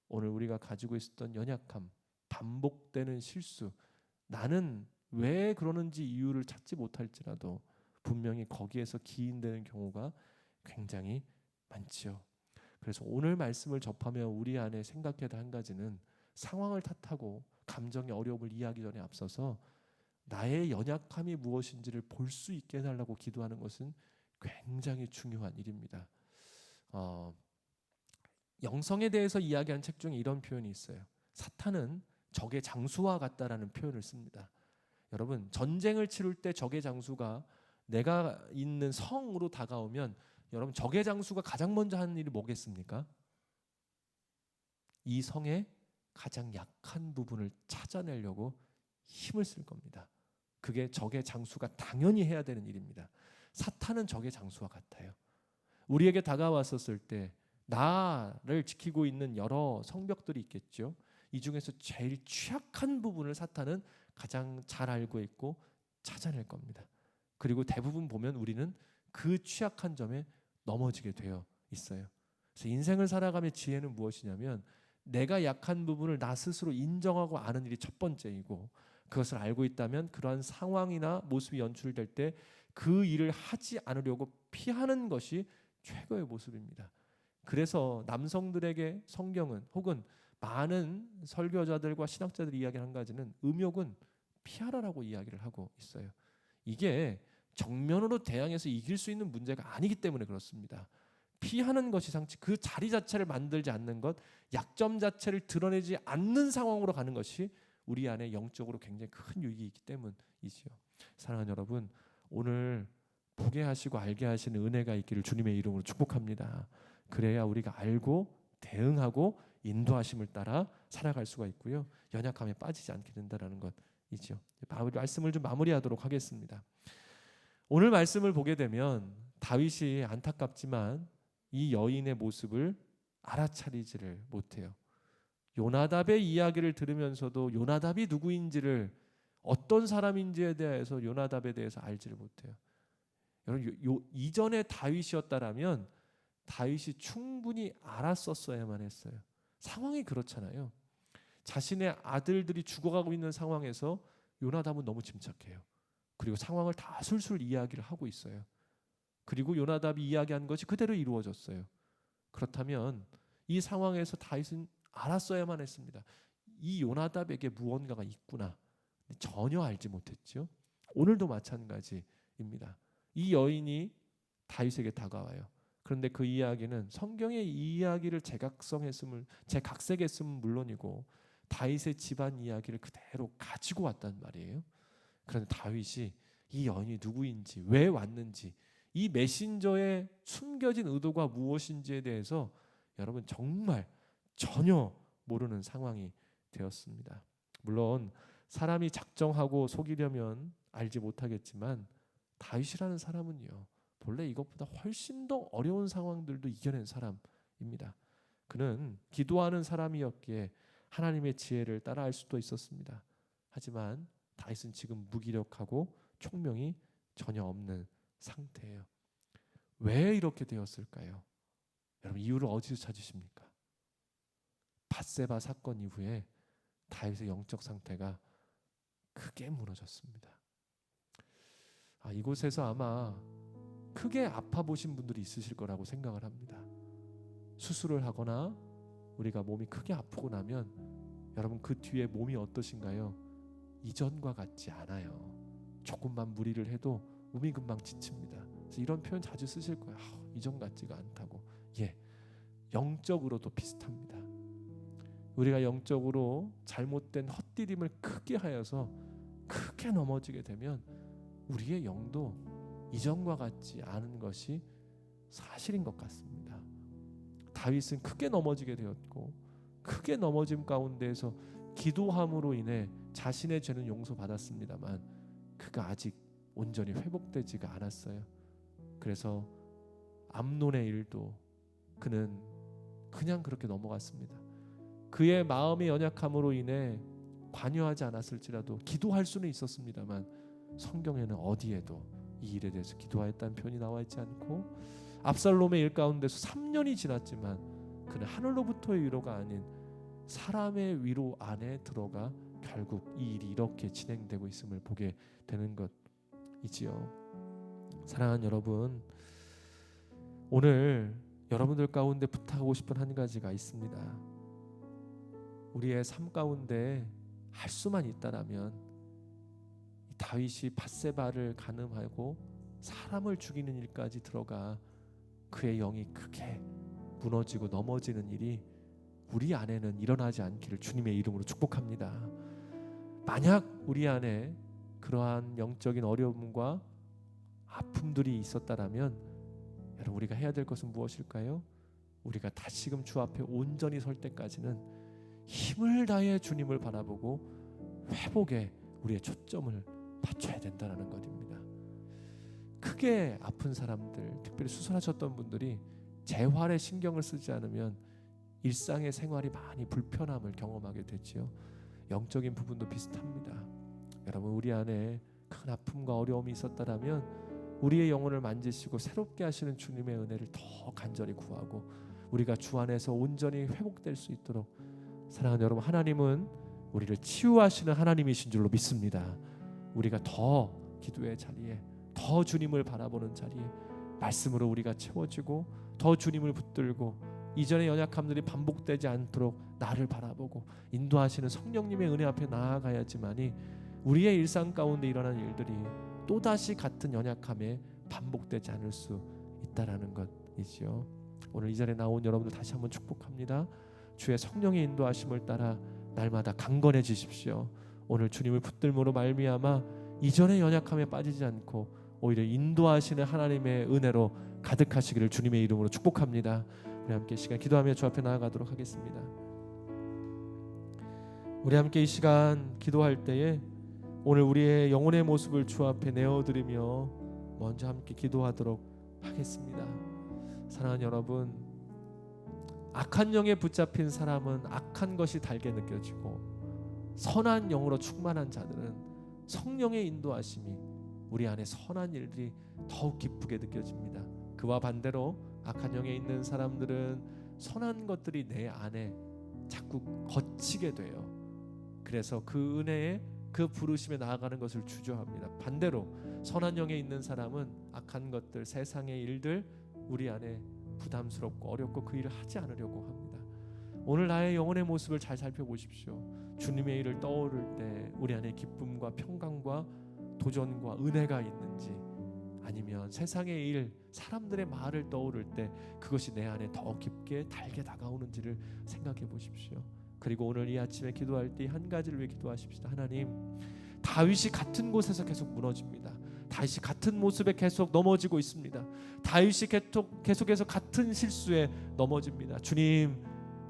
오늘 우리가 가지고 있었던 연약함, 반복되는 실수, 나는 왜 그러는지 이유를 찾지 못할지라도 분명히 거기에서 기인되는 경우가 굉장히 많지요. 그래서 오늘 말씀을 접하며 우리 안에 생각해야 할 한 가지는 상황을 탓하고 감정의 어려움을 이해하기 전에 앞서서 나의 연약함이 무엇인지를 볼 수 있게 해달라고 기도하는 것은 굉장히 중요한 일입니다. 영성에 대해서 이야기하는 책 중에 이런 표현이 있어요. 사탄은 적의 장수와 같다라는 표현을 씁니다. 여러분 전쟁을 치룰 때 적의 장수가 내가 있는 성으로 다가오면 여러분 적의 장수가 가장 먼저 하는 일이 뭐겠습니까? 이 성의 가장 약한 부분을 찾아내려고 힘을 쓸 겁니다. 그게 적의 장수가 당연히 해야 되는 일입니다. 사탄은 적의 장수와 같아요. 우리에게 다가왔었을 때 나를 지키고 있는 여러 성벽들이 있겠죠. 이 중에서 제일 취약한 부분을 사탄은 가장 잘 알고 있고 찾아낼 겁니다. 그리고 대부분 보면 우리는 그 취약한 점에 넘어지게 되어 있어요. 그래서 인생을 살아가며 지혜는 무엇이냐면 내가 약한 부분을 나 스스로 인정하고 아는 일이 첫 번째이고 그것을 알고 있다면 그러한 상황이나 모습이 연출될 때 그 일을 하지 않으려고 피하는 것이 최고의 모습입니다. 그래서 남성들에게 성경은 혹은 많은 설교자들과 신학자들이 이야기하는 한 가지는 음욕은 피하라라고 이야기를 하고 있어요. 이게 정면으로 대항해서 이길 수 있는 문제가 아니기 때문에 그렇습니다. 피하는 것이 상치 그 자리 자체를 만들지 않는 것, 약점 자체를 드러내지 않는 상황으로 가는 것이 우리 안에 영적으로 굉장히 큰 유익이 있기 때문이지요. 사랑하는 여러분, 오늘 보게 하시고 알게 하시는 은혜가 있기를 주님의 이름으로 축복합니다. 그래야 우리가 알고 대응하고 인도하심을 따라 살아갈 수가 있고요. 연약함에 빠지지 않게 된다는 것이죠. 말씀을 좀 마무리하도록 하겠습니다. 오늘 말씀을 보게 되면 다윗이 안타깝지만 이 여인의 모습을 알아차리지를 못해요. 요나답의 이야기를 들으면서도 요나답이 누구인지를 어떤 사람인지에 대해서 요나답에 대해서 알지를 못해요. 여러분 이전에 다윗이었다라면 다윗이 충분히 알았었어야만 했어요. 상황이 그렇잖아요. 자신의 아들들이 죽어가고 있는 상황에서 요나답은 너무 침착해요. 그리고 상황을 다 술술 이야기를 하고 있어요. 그리고 요나답이 이야기한 것이 그대로 이루어졌어요. 그렇다면 이 상황에서 다윗은 알았어야만 했습니다. 이 요나답에게 무언가가 있구나. 전혀 알지 못했죠. 오늘도 마찬가지입니다. 이 여인이 다윗에게 다가와요. 그런데 그 이야기는 성경의 이 이야기를 재각색했음은 물론이고 다윗의 집안 이야기를 그대로 가지고 왔단 말이에요. 그런데 다윗이 이 여인이 누구인지, 왜 왔는지, 이 메신저의 숨겨진 의도가 무엇인지에 대해서 여러분 정말 전혀 모르는 상황이 되었습니다. 물론 사람이 작정하고 속이려면 알지 못하겠지만 다윗이라는 사람은요, 본래 이것보다 훨씬 더 어려운 상황들도 이겨낸 사람입니다. 그는 기도하는 사람이었기에 하나님의 지혜를 따라할 수도 있었습니다. 하지만 다윗은 지금 무기력하고 총명이 전혀 없는 상태예요. 왜 이렇게 되었을까요? 여러분 이유를 어디서 찾으십니까? 밧세바 사건 이후에 다윗의 영적 상태가 크게 무너졌습니다. 이곳에서 아마 크게 아파 보신 분들이 있으실 거라고 생각을 합니다. 수술을 하거나 우리가 몸이 크게 아프고 나면 여러분 그 뒤에 몸이 어떠신가요? 이전과 같지 않아요. 조금만 무리를 해도 몸이 금방 지칩니다. 그래서 이런 표현 자주 쓰실 거예요. 이전 같지가 않다고. 영적으로도 비슷합니다. 우리가 영적으로 잘못된 헛디딤을 크게 하여서 크게 넘어지게 되면 우리의 영도 이전과 같지 않은 것이 사실인 것 같습니다. 다윗은 크게 넘어지게 되었고 크게 넘어짐 가운데에서 기도함으로 인해 자신의 죄는 용서받았습니다만 그가 아직 온전히 회복되지가 않았어요. 그래서 암논의 일도 그는 그냥 그렇게 넘어갔습니다. 그의 마음의 연약함으로 인해 관여하지 않았을지라도 기도할 수는 있었습니다만 성경에는 어디에도 이 일에 대해서 기도하였다는 표현이 나와 있지 않고 압살롬의 일 가운데서 3년이 지났지만 그는 하늘로부터의 위로가 아닌 사람의 위로 안에 들어가 결국 이 일이 이렇게 진행되고 있음을 보게 되는 것이지요. 사랑하는 여러분, 오늘 여러분들 가운데 부탁하고 싶은 한 가지가 있습니다. 우리의 삶 가운데 할 수만 있다라면 다윗이 밧세바를 간음하고 사람을 죽이는 일까지 들어가 그의 영이 크게 무너지고 넘어지는 일이 우리 안에는 일어나지 않기를 주님의 이름으로 축복합니다. 만약 우리 안에 그러한 영적인 어려움과 아픔들이 있었다라면 여러분 우리가 해야 될 것은 무엇일까요? 우리가 다시금 주 앞에 온전히 설 때까지는 힘을 다해 주님을 바라보고 회복에 우리의 초점을 맞춰야 된다는 것입니다. 크게 아픈 사람들, 특별히 수술하셨던 분들이 재활에 신경을 쓰지 않으면 일상의 생활이 많이 불편함을 경험하게 되지요. 영적인 부분도 비슷합니다. 여러분 우리 안에 큰 아픔과 어려움이 있었다라면 우리의 영혼을 만지시고 새롭게 하시는 주님의 은혜를 더 간절히 구하고 우리가 주 안에서 온전히 회복될 수 있도록, 사랑하는 여러분, 하나님은 우리를 치유하시는 하나님이신 줄로 믿습니다. 우리가 더 기도의 자리에, 더 주님을 바라보는 자리에 말씀으로 우리가 채워지고 더 주님을 붙들고 이전의 연약함들이 반복되지 않도록 나를 바라보고 인도하시는 성령님의 은혜 앞에 나아가야지만이 우리의 일상 가운데 일어나는 일들이 또다시 같은 연약함에 반복되지 않을 수 있다라는 것이지요. 오늘 이 자리에 나온 여러분들 다시 한번 축복합니다. 주의 성령의 인도하심을 따라 날마다 강건해지십시오. 오늘 주님을 붙들므로 말미암아 이전의 연약함에 빠지지 않고 오히려 인도하시는 하나님의 은혜로 가득하시기를 주님의 이름으로 축복합니다. 우리 함께 시간 기도하며 주 앞에 나아가도록 하겠습니다. 우리 함께 이 시간 기도할 때에 오늘 우리의 영혼의 모습을 주 앞에 내어드리며 먼저 함께 기도하도록 하겠습니다. 사랑하는 여러분, 악한 영에 붙잡힌 사람은 악한 것이 달게 느껴지고 선한 영으로 충만한 자들은 성령의 인도하심이 우리 안에 선한 일들이 더욱 기쁘게 느껴집니다. 그와 반대로 악한 영에 있는 사람들은 선한 것들이 내 안에 자꾸 거치게 돼요. 그래서 그 은혜에 그 부르심에 나아가는 것을 주저합니다. 반대로 선한 영에 있는 사람은 악한 것들, 세상의 일들 우리 안에 부담스럽고 어렵고 그 일을 하지 않으려고 합니다. 오늘 나의 영혼의 모습을 잘 살펴보십시오. 주님의 일을 떠오를 때 우리 안에 기쁨과 평강과 도전과 은혜가 있는지, 아니면 세상의 일, 사람들의 말을 떠오를 때 그것이 내 안에 더 깊게 달게 다가오는지를 생각해 보십시오. 그리고 오늘 이 아침에 기도할 때 한 가지를 위해 기도하십시다. 하나님, 다윗이 같은 곳에서 계속 무너집니다. 다윗이 같은 모습에 계속 넘어지고 있습니다. 다윗이 계속해서 같은 실수에 넘어집니다. 주님,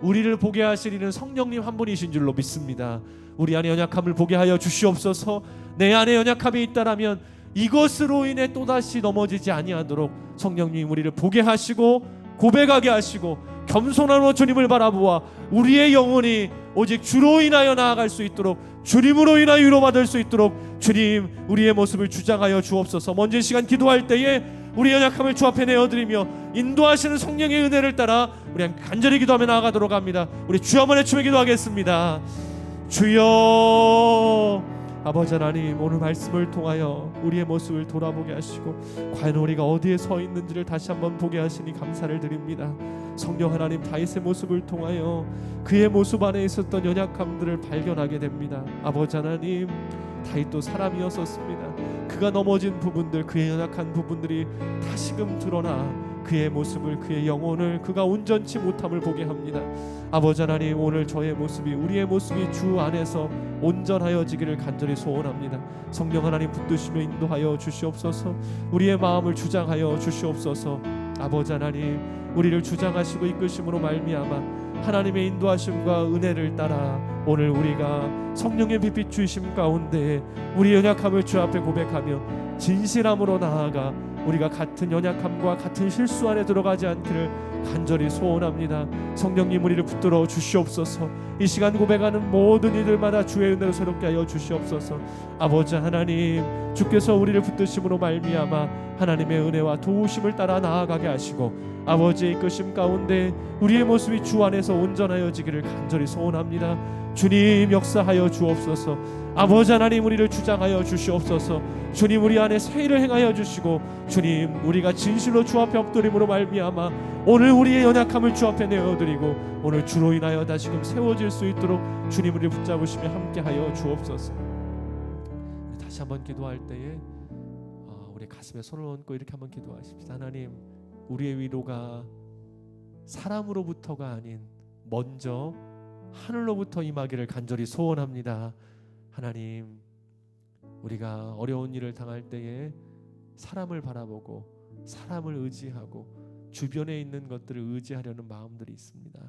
우리를 보게 하시리는 성령님 한 분이신 줄로 믿습니다. 우리 안에 연약함을 보게 하여 주시옵소서. 내 안에 연약함이 있다라면 이것으로 인해 또다시 넘어지지 아니하도록 성령님 우리를 보게 하시고 고백하게 하시고 겸손함으로 주님을 바라보아 우리의 영혼이 오직 주로 인하여 나아갈 수 있도록, 주님으로 인하여 위로받을 수 있도록 주님 우리의 모습을 주장하여 주옵소서. 먼저 이 시간 기도할 때에 우리 연약함을 주 앞에 내어드리며 인도하시는 성령의 은혜를 따라 우리 간절히 기도하며 나아가도록 합니다. 우리 주여 한번 외치며 기도하겠습니다. 주여, 아버지 하나님, 오늘 말씀을 통하여 우리의 모습을 돌아보게 하시고 과연 우리가 어디에 서 있는지를 다시 한번 보게 하시니 감사를 드립니다. 성령 하나님, 다윗의 모습을 통하여 그의 모습 안에 있었던 연약함들을 발견하게 됩니다. 아버지 하나님, 다윗도 사람이었었습니다. 그가 넘어진 부분들, 그의 연약한 부분들이 다시금 드러나 그의 모습을, 그의 영혼을, 그가 온전치 못함을 보게 합니다. 아버지 하나님, 오늘 저의 모습이, 우리의 모습이 주 안에서 온전하여지기를 간절히 소원합니다. 성령 하나님 붙드시며 인도하여 주시옵소서. 우리의 마음을 주장하여 주시옵소서. 아버지 하나님, 우리를 주장하시고 이끄심으로 말미암아 하나님의 인도하심과 은혜를 따라 오늘 우리가 성령의 빛 주심 가운데 우리 연약함을 주 앞에 고백하며 진실함으로 나아가 우리가 같은 연약함과 같은 실수 안에 들어가지 않기를 간절히 소원합니다. 성령님 우리를 붙들어 주시옵소서. 이 시간 고백하는 모든 이들마다 주의 은혜로 새롭게 하여 주시옵소서. 아버지 하나님, 주께서 우리를 붙드심으로 말미암아 하나님의 은혜와 도우심을 따라 나아가게 하시고 아버지의 이끄심 가운데 우리의 모습이 주 안에서 온전하여지기를 간절히 소원합니다. 주님 역사하여 주옵소서. 아버지 하나님, 우리를 주장하여 주시옵소서. 주님, 우리 안에 새 일을 행하여 주시고 주님, 우리가 진실로 주 앞에 엎드림으로 말미암아 오늘 우리의 연약함을 주 앞에 내어드리고 오늘 주로 인하여 다시금 세워질 수 있도록 주님 우리를 붙잡으시며 함께하여 주옵소서. 다시 한번 기도할 때에 우리 가슴에 손을 얹고 이렇게 한번 기도하십시다. 하나님, 우리의 위로가 사람으로부터가 아닌 먼저 하늘로부터 임하기를 간절히 소원합니다. 하나님, 우리가 어려운 일을 당할 때에 사람을 바라보고 사람을 의지하고 주변에 있는 것들을 의지하려는 마음들이 있습니다.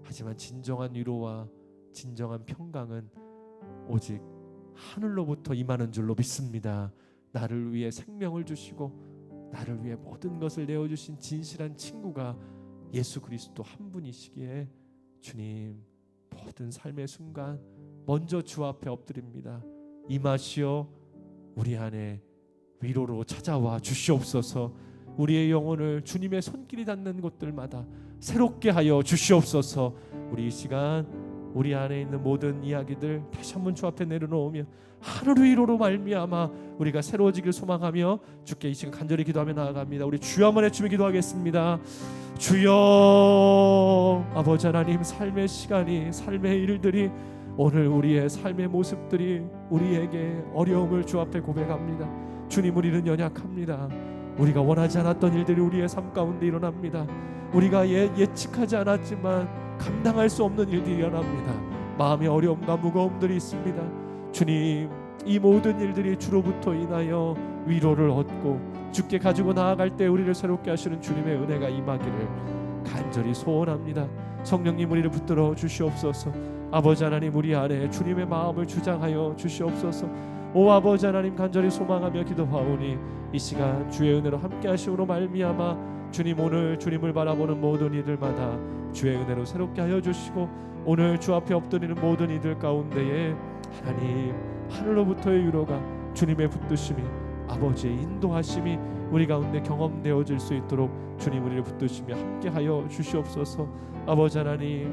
하지만 진정한 위로와 진정한 평강은 오직 하늘로부터 임하는 줄로 믿습니다. 나를 위해 생명을 주시고 나를 위해 모든 것을 내어주신 진실한 친구가 예수 그리스도 한 분이시기에 주님, 모든 삶의 순간 먼저 주 앞에 엎드립니다. 임하시어 우리 안에 위로로 찾아와 주시옵소서. 우리의 영혼을 주님의 손길이 닿는 곳들마다 새롭게 하여 주시옵소서. 우리 이 시간 우리 안에 있는 모든 이야기들 다시 한번 주 앞에 내려놓으며 하늘의 위로로 말미암아 우리가 새로워지길 소망하며 주께 이 시간 간절히 기도하며 나아갑니다. 우리 주여 한번 외치며 기도하겠습니다. 주여, 아버지 하나님, 삶의 시간이, 삶의 일들이, 오늘 우리의 삶의 모습들이 우리에게 어려움을 주 앞에 고백합니다. 주님, 우리는 연약합니다. 우리가 원하지 않았던 일들이 우리의 삶 가운데 일어납니다. 우리가 예측하지 않았지만 감당할 수 없는 일들이 일어납니다. 마음의 어려움과 무거움들이 있습니다. 주님, 이 모든 일들이 주로부터 인하여 위로를 얻고 주께 가지고 나아갈 때 우리를 새롭게 하시는 주님의 은혜가 임하기를 간절히 소원합니다. 성령님, 우리를 붙들어 주시옵소서. 아버지 하나님, 우리 안에 주님의 마음을 주장하여 주시옵소서. 오 아버지 하나님, 간절히 소망하며 기도하오니 이 시간 주의 은혜로 함께 하심으로 말미암아 주님, 오늘 주님을 바라보는 모든 이들마다 주의 은혜로 새롭게 하여 주시고 오늘 주 앞에 엎드리는 모든 이들 가운데에 하나님, 하늘로부터의 위로가, 주님의 붙드심이 아버지의 인도하심이 우리 가운데 경험되어질 수 있도록 주님 우리를 붙드시며 함께하여 주시옵소서. 아버지 하나님,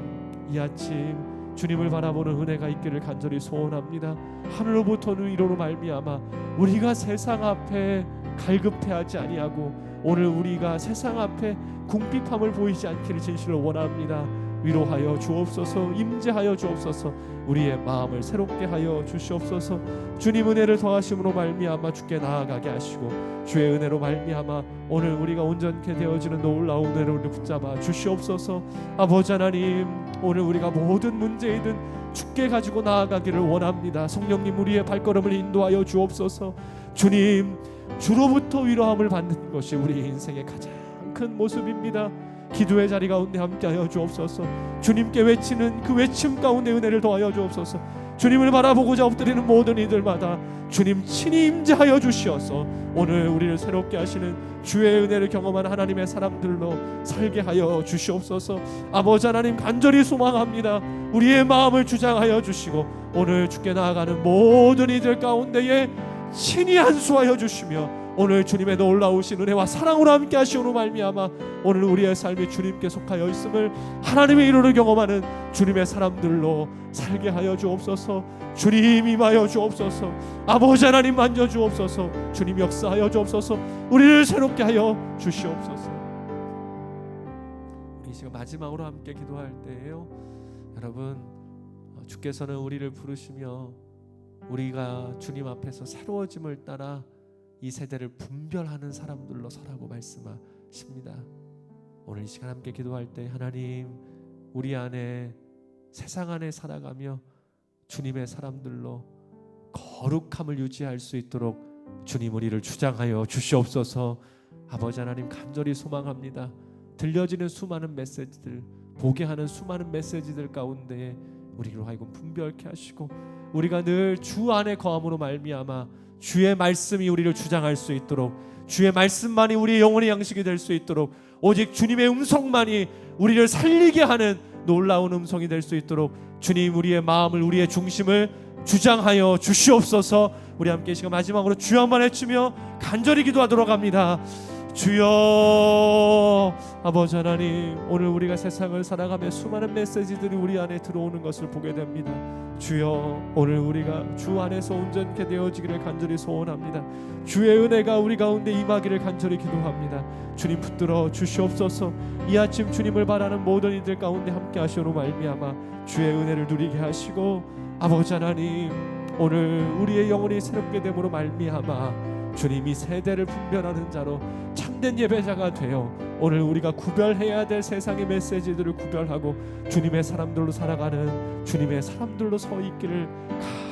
이 아침 주님을 바라보는 은혜가 있기를 간절히 소원합니다. 하늘로부터는 위로로 말미암아 우리가 세상 앞에 갈급해하지 아니하고 오늘 우리가 세상 앞에 궁핍함을 보이지 않기를 진실로 원합니다. 위로하여 주옵소서. 임재하여 주옵소서. 우리의 마음을 새롭게 하여 주시옵소서. 주님 은혜를 더하심으로 말미암아 주께 나아가게 하시고 주의 은혜로 말미암아 오늘 우리가 온전케 되어지는 놀라운 은혜를 붙잡아 주시옵소서. 아버지 하나님, 오늘 우리가 모든 문제이든 주께 가지고 나아가기를 원합니다. 성령님 우리의 발걸음을 인도하여 주옵소서. 주님, 주로부터 위로함을 받는 것이 우리 인생의 가장 큰 모습입니다. 기도의 자리 가운데 함께하여 주옵소서. 주님께 외치는 그 외침 가운데 은혜를 더하여 주옵소서. 주님을 바라보고자 엎드리는 모든 이들마다 주님 친히 임재하여 주시어서 오늘 우리를 새롭게 하시는 주의 은혜를 경험한 하나님의 사람들로 살게 하여 주시옵소서. 아버지 하나님, 간절히 소망합니다. 우리의 마음을 주장하여 주시고 오늘 주께 나아가는 모든 이들 가운데에 친히 안수하여 주시며 오늘 주님의 놀라우신 은혜와 사랑으로 함께 하시오로 말미암아 오늘 우리의 삶이 주님께 속하여 있음을 하나님의 이루를 경험하는 주님의 사람들로 살게 하여 주옵소서. 주님 임하여 주옵소서. 아버지 하나님 만져 주옵소서. 주님 역사하여 주옵소서. 우리를 새롭게 하여 주시옵소서. 우리 지금 마지막으로 함께 기도할 때예요. 여러분, 주께서는 우리를 부르시며 우리가 주님 앞에서 새로워짐을 따라 이 세대를 분별하는 사람들로 서라고 말씀하십니다. 오늘 이 시간 함께 기도할 때 하나님, 우리 안에 세상 안에 살아가며 주님의 사람들로 거룩함을 유지할 수 있도록 주님 우리를 주장하여 주시옵소서. 아버지 하나님, 간절히 소망합니다. 들려지는 수많은 메시지들, 보게 하는 수많은 메시지들 가운데 우리로 하여금 분별케 하시고 우리가 늘 주 안에 거함으로 말미암아 주의 말씀이 우리를 주장할 수 있도록, 주의 말씀만이 우리의 영혼의 양식이 될 수 있도록, 오직 주님의 음성만이 우리를 살리게 하는 놀라운 음성이 될 수 있도록 주님 우리의 마음을, 우리의 중심을 주장하여 주시옵소서. 우리 함께 지금 마지막으로 주여 한번 외치며 간절히 기도하도록 합니다. 주여. 아버지 하나님, 오늘 우리가 세상을 살아가며 수많은 메시지들이 우리 안에 들어오는 것을 보게 됩니다. 주여, 오늘 우리가 주 안에서 온전케 되어지기를 간절히 소원합니다. 주의 은혜가 우리 가운데 임하기를 간절히 기도합니다. 주님 붙들어 주시옵소서. 이 아침 주님을 바라는 모든 이들 가운데 함께 하시오로 말미암아 주의 은혜를 누리게 하시고, 아버지 하나님, 오늘 우리의 영혼이 새롭게 됨으로 말미암아 주님이 세대를 분별하는 자로 참된 예배자가 되어 오늘 우리가 구별해야 될 세상의 메시지들을 구별하고 주님의 사람들로 살아가는 주님의 사람들로 서 있기를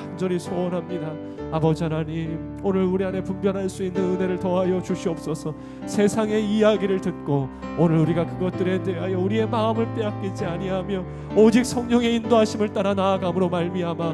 간절히 소원합니다. 아버지 하나님, 오늘 우리 안에 분별할 수 있는 은혜를 더하여 주시옵소서. 세상의 이야기를 듣고 오늘 우리가 그것들에 대하여 우리의 마음을 빼앗기지 아니하며 오직 성령의 인도하심을 따라 나아감으로 말미암아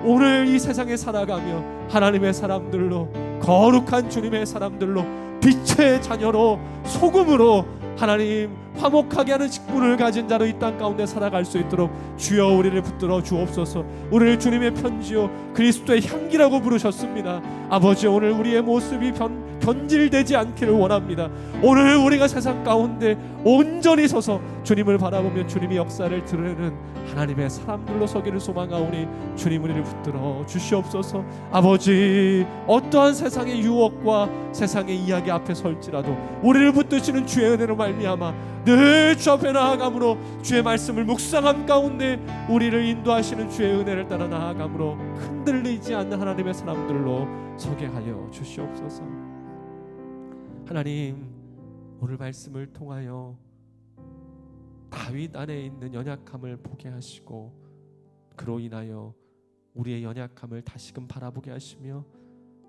오늘 이 세상에 살아가며 하나님의 사람들로, 거룩한 주님의 사람들로, 빛의 자녀로, 소금으로 하나님 화목하게 하는 직분을 가진 자로 이 땅 가운데 살아갈 수 있도록 주여 우리를 붙들어 주옵소서. 우리를 주님의 편지요 그리스도의 향기라고 부르셨습니다. 아버지, 오늘 우리의 모습이 변질되지 않기를 원합니다. 오늘 우리가 세상 가운데 온전히 서서 주님을 바라보며 주님의 역사를 드러내는 하나님의 사람들로 서기를 소망하오니 주님 우리를 붙들어 주시옵소서. 아버지, 어떠한 세상의 유혹과 세상의 이야기 앞에 설지라도 우리를 붙드시는 주의 은혜로 말미암아 늘 주 앞에 나아감으로 주의 말씀을 묵상함 가운데 우리를 인도하시는 주의 은혜를 따라 나아감으로 흔들리지 않는 하나님의 사람들로 서게 하여 주시옵소서. 하나님, 오늘 말씀을 통하여 다윗 안에 있는 연약함을 보게 하시고 그로 인하여 우리의 연약함을 다시금 바라보게 하시며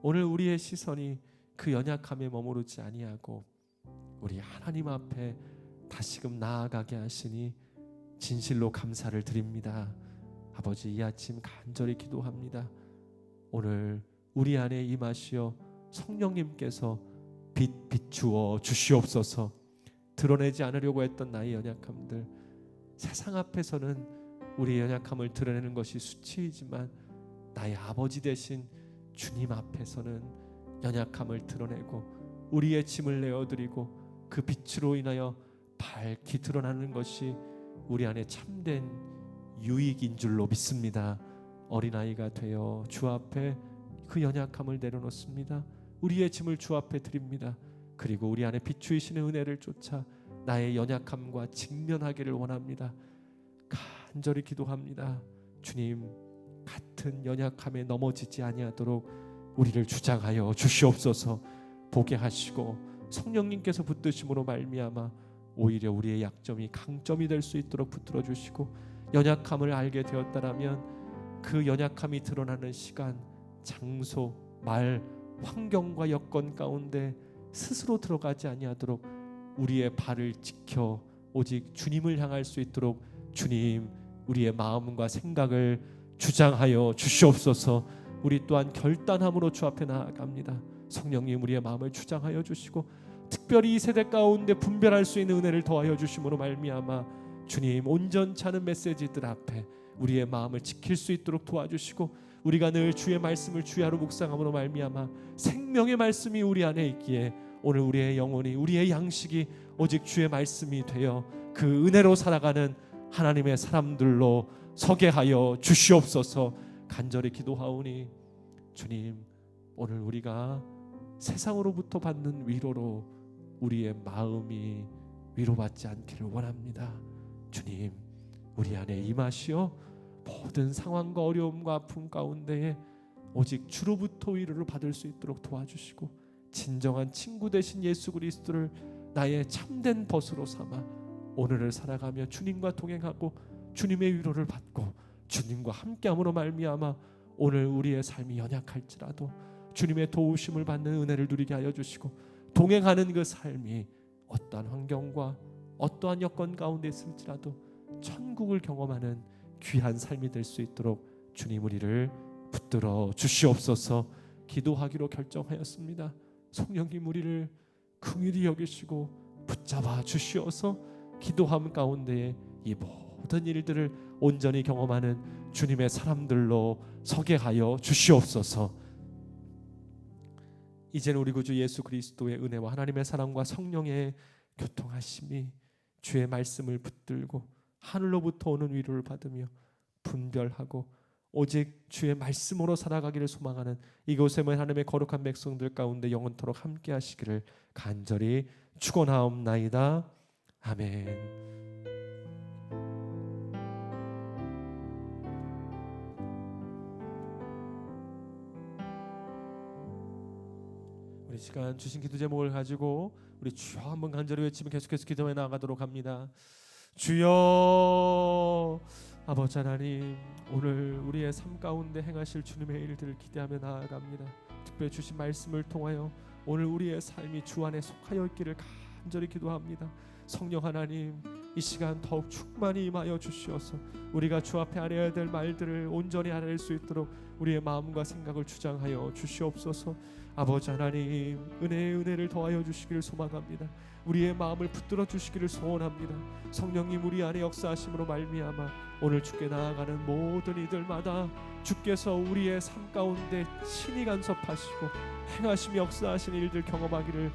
오늘 우리의 시선이 그 연약함에 머무르지 아니하고 우리 하나님 앞에 다시금 나아가게 하시니 진실로 감사를 드립니다. 아버지, 이 아침 간절히 기도합니다. 오늘 우리 안에 임하시어 성령님께서 비추어 주시옵소서. 드러내지 않으려고 했던 나의 연약함들, 세상 앞에서는 우리의 연약함을 드러내는 것이 수치이지만 나의 아버지 되신 주님 앞에서는 연약함을 드러내고 우리의 짐을 내어드리고 그 빛으로 인하여 밝히 드러나는 것이 우리 안에 참된 유익인 줄로 믿습니다. 어린아이가 되어 주 앞에 그 연약함을 내려놓습니다. 우리의 짐을 주 앞에 드립니다. 그리고 우리 안에 비추이시는 은혜를 쫓아 나의 연약함과 직면하기를 원합니다. 간절히 기도합니다. 주님, 같은 연약함에 넘어지지 아니하도록 우리를 주장하여 주시옵소서. 보게 하시고 성령님께서 붙드심으로 말미암아 오히려 우리의 약점이 강점이 될 수 있도록 붙들어 주시고, 연약함을 알게 되었다라면 그 연약함이 드러나는 시간, 장소, 말, 환경과 여건 가운데 스스로 들어가지 아니하도록 우리의 발을 지켜 오직 주님을 향할 수 있도록 주님, 우리의 마음과 생각을 주장하여 주시옵소서. 우리 또한 결단함으로 주 앞에 나아갑니다. 성령님, 우리의 마음을 주장하여 주시고 특별히 이 세대 가운데 분별할 수 있는 은혜를 더하여 주심으로 말미암아 주님, 온전치 않은 메시지들 앞에 우리의 마음을 지킬 수 있도록 도와주시고, 우리가 늘 주의 말씀을 주야로 묵상함으로 말미암아 생명의 말씀이 우리 안에 있기에 오늘 우리의 영혼이, 우리의 양식이 오직 주의 말씀이 되어 그 은혜로 살아가는 하나님의 사람들로 서게 하여 주시옵소서. 간절히 기도하오니 주님, 오늘 우리가 세상으로부터 받는 위로로 우리의 마음이 위로받지 않기를 원합니다. 주님, 우리 안에 임하시어 모든 상황과 어려움과 아픔 가운데에 오직 주로부터 위로를 받을 수 있도록 도와주시고, 진정한 친구 되신 예수 그리스도를 나의 참된 벗으로 삼아 오늘을 살아가며 주님과 동행하고 주님의 위로를 받고 주님과 함께함으로 말미암아 오늘 우리의 삶이 연약할지라도 주님의 도우심을 받는 은혜를 누리게 하여 주시고, 동행하는 그 삶이 어떠한 환경과 어떠한 여건 가운데 있을지라도 천국을 경험하는 귀한 삶이 될 수 있도록 주님, 우리를 붙들어 주시옵소서. 기도하기로 결정하였습니다. 성령님, 우리를 긍휼히 여기시고 붙잡아 주시어서 기도함 가운데에 이 모든 일들을 온전히 경험하는 주님의 사람들로 서게 하여 주시옵소서. 이제는 우리 구주 예수 그리스도의 은혜와 하나님의 사랑과 성령의 교통하심이 주의 말씀을 붙들고 하늘로부터 오는 위로를 받으며 분별하고 오직 주의 말씀으로 살아가기를 소망하는 이곳에 모인 하나님의 거룩한 백성들 가운데 영원토록 함께 하시기를 간절히 축원하옵나이다. 아멘. 우리 시간 주신 기도 제목을 가지고 우리 주여 한번 간절히 외치면 계속해서 기도해 나가도록 합니다. 주여, 아버지 하나님, 오늘 우리의 삶 가운데 행하실 주님의 일들을 기대하며 나아갑니다. 특별히 주신 말씀을 통하여 오늘 우리의 삶이 주 안에 속하여 있기를 간절히 기도합니다. 성령 하나님, 이 시간 더욱 충만히 임하여 주시어서 우리가 주 앞에 아뢰어야 될 말들을 온전히 아뢰을 수 있도록 우리의 마음과 생각을 주장하여 주시옵소서. 아버지 하나님, 은혜의 은혜를 더하여 주시기를 소망합니다. 우리의 마음을 붙들어 주시기를 소원합니다. 성령님, 우리 안에 역사하심으로 말미암아 오늘 주께 나아가는 모든 이들마다 주께서 우리의 삶 가운데 친히 간섭하시고 행하시며 역사하시는 일들 경험하기를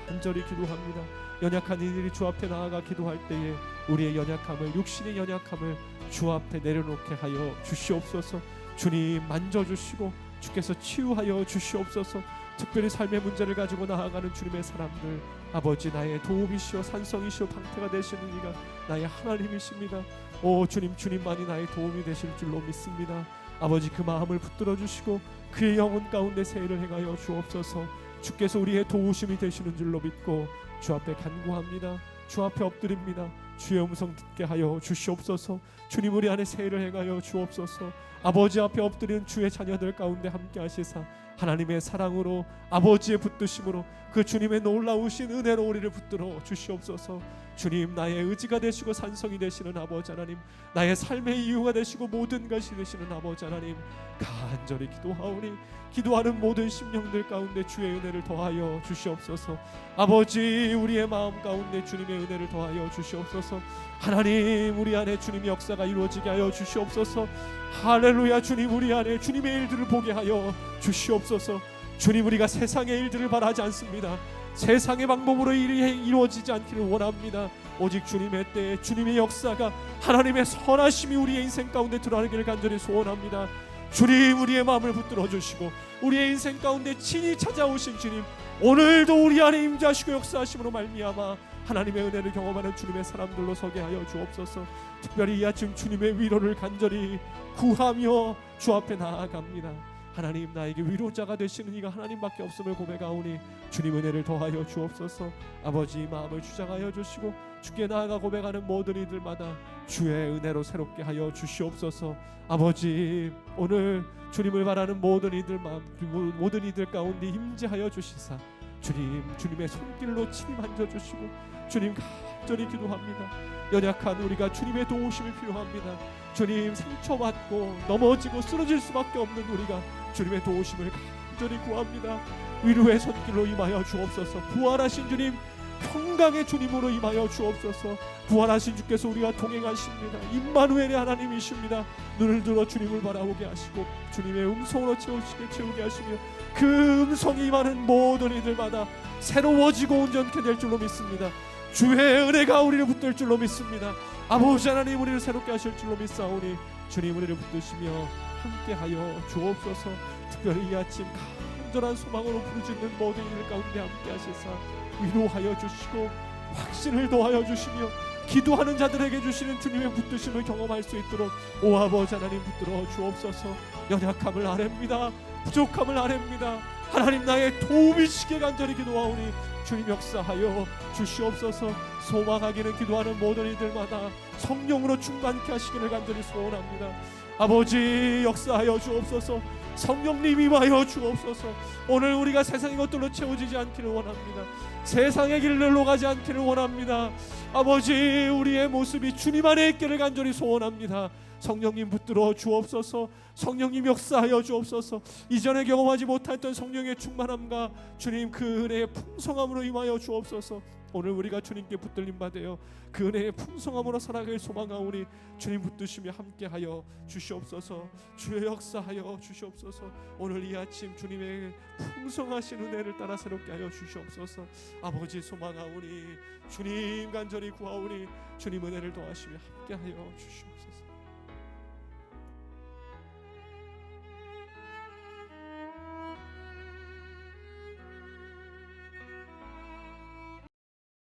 간절히 기도합니다. 연약한 이들이 주 앞에 나아가 기도할 때에 우리의 연약함을, 육신의 연약함을 주 앞에 내려놓게 하여 주시옵소서. 주님, 만져주시고 주께서 치유하여 주시옵소서. 특별히 삶의 문제를 가지고 나아가는 주님의 사람들, 아버지, 나의 도움이시오 산성이시오 방패가 되시는 이가 나의 하나님이십니다. 오 주님, 주님만이 나의 도움이 되실 줄로 믿습니다. 아버지, 그 마음을 붙들어 주시고 그의 영혼 가운데 세일을 행하여 주옵소서. 주께서 우리의 도우심이 되시는 줄로 믿고 주 앞에 간구합니다. 주 앞에 엎드립니다. 주의 음성 듣게 하여 주시옵소서. 주님, 우리 안에 세일을 행하여 주옵소서. 아버지 앞에 엎드리는 주의 자녀들 가운데 함께 하시사 하나님의 사랑으로, 아버지의 붙드심으로, 그 주님의 놀라우신 은혜로 우리를 붙들어 주시옵소서. 주님, 나의 의지가 되시고 산성이 되시는 아버지 하나님, 나의 삶의 이유가 되시고 모든 것이 되시는 아버지 하나님, 간절히 기도하오니 기도하는 모든 심령들 가운데 주의 은혜를 더하여 주시옵소서. 아버지, 우리의 마음 가운데 주님의 은혜를 더하여 주시옵소서. 하나님, 우리 안에 주님의 역사가 이루어지게 하여 주시옵소서. 할렐루야. 주님, 우리 안에 주님의 일들을 보게 하여 주시옵소서. 주님, 우리가 세상의 일들을 바라지 않습니다. 세상의 방법으로 일이 이루어지지 않기를 원합니다. 오직 주님의 때에 주님의 역사가, 하나님의 선하심이 우리의 인생 가운데 드러나기를 간절히 소원합니다. 주님, 우리의 마음을 붙들어 주시고 우리의 인생 가운데 친히 찾아오신 주님, 오늘도 우리 안에 임재하시고 역사하심으로 말미암아 하나님의 은혜를 경험하는 주님의 사람들로 서게 하여 주옵소서. 특별히 이 아침 주님의 위로를 간절히 구하며 주 앞에 나아갑니다. 하나님, 나에게 위로자가 되시는 이가 하나님밖에 없음을 고백하오니 주님 은혜를 더하여 주옵소서. 아버지, 마음을 주장하여 주시고 주께 나아가 고백하는 모든 이들마다 주의 은혜로 새롭게 하여 주시옵소서. 아버지, 오늘 주님을 바라는 모든 이들 가운데 임재하여 주시사 주님, 주님의 손길로 친히 만져주시고 주님, 간절히 기도합니다. 연약한 우리가 주님의 도우심이 필요합니다. 주님, 상처받고 넘어지고 쓰러질 수밖에 없는 우리가 주님의 도우심을 간절히 구합니다. 위로의 손길로 임하여 주옵소서. 부활하신 주님, 평강의 주님으로 임하여 주옵소서. 부활하신 주께서 우리와 동행하십니다. 임마누엘의 하나님이십니다. 눈을 들어 주님을 바라보게 하시고 주님의 음성으로 채우게 하시며 그 음성이 임하는 모든 이들마다 새로워지고 온전케 될 줄로 믿습니다. 주의 은혜가 우리를 붙들 줄로 믿습니다. 아버지 하나님, 우리를 새롭게 하실 줄로 믿사오니 주님, 우리를 붙드시며 함께하여 주옵소서. 특별히 이 아침 간절한 소망으로 부르짖는 모든 이들 가운데 함께 하시사 위로하여 주시고 확신을 더하여 주시며 기도하는 자들에게 주시는 주님의 붙드심을 경험할 수 있도록 오 아버지 하나님, 붙들어 주옵소서. 연약함을 아뢰입니다. 부족함을 아뢰입니다. 하나님, 나의 도움이시게 간절히 기도하오니 주님 역사하여 주시옵소서. 소망하기는 기도하는 모든 이들마다 성령으로 충만케 하시기를 간절히 소원합니다. 아버지, 역사하여 주옵소서. 성령님 임하여 주옵소서. 오늘 우리가 세상의 것들로 채워지지 않기를 원합니다. 세상의 길로 가지 않기를 원합니다. 아버지, 우리의 모습이 주님 안에 있기를 간절히 소원합니다. 성령님 붙들어 주옵소서. 성령님 역사하여 주옵소서. 이전에 경험하지 못했던 성령의 충만함과 주님 그 은혜의 풍성함으로 임하여 주옵소서. 오늘 우리가 주님께 붙들림 받아요 그 은혜의 풍성함으로 살아갈 소망하오니 주님 붙드시며 함께하여 주시옵소서. 주의 역사하여 주시옵소서. 오늘 이 아침 주님의 풍성하신 은혜를 따라 새롭게 하여 주시옵소서. 아버지, 소망하오니 주님 간절히 구하오니 주님 은혜를 더하시며 함께하여 주시옵소서.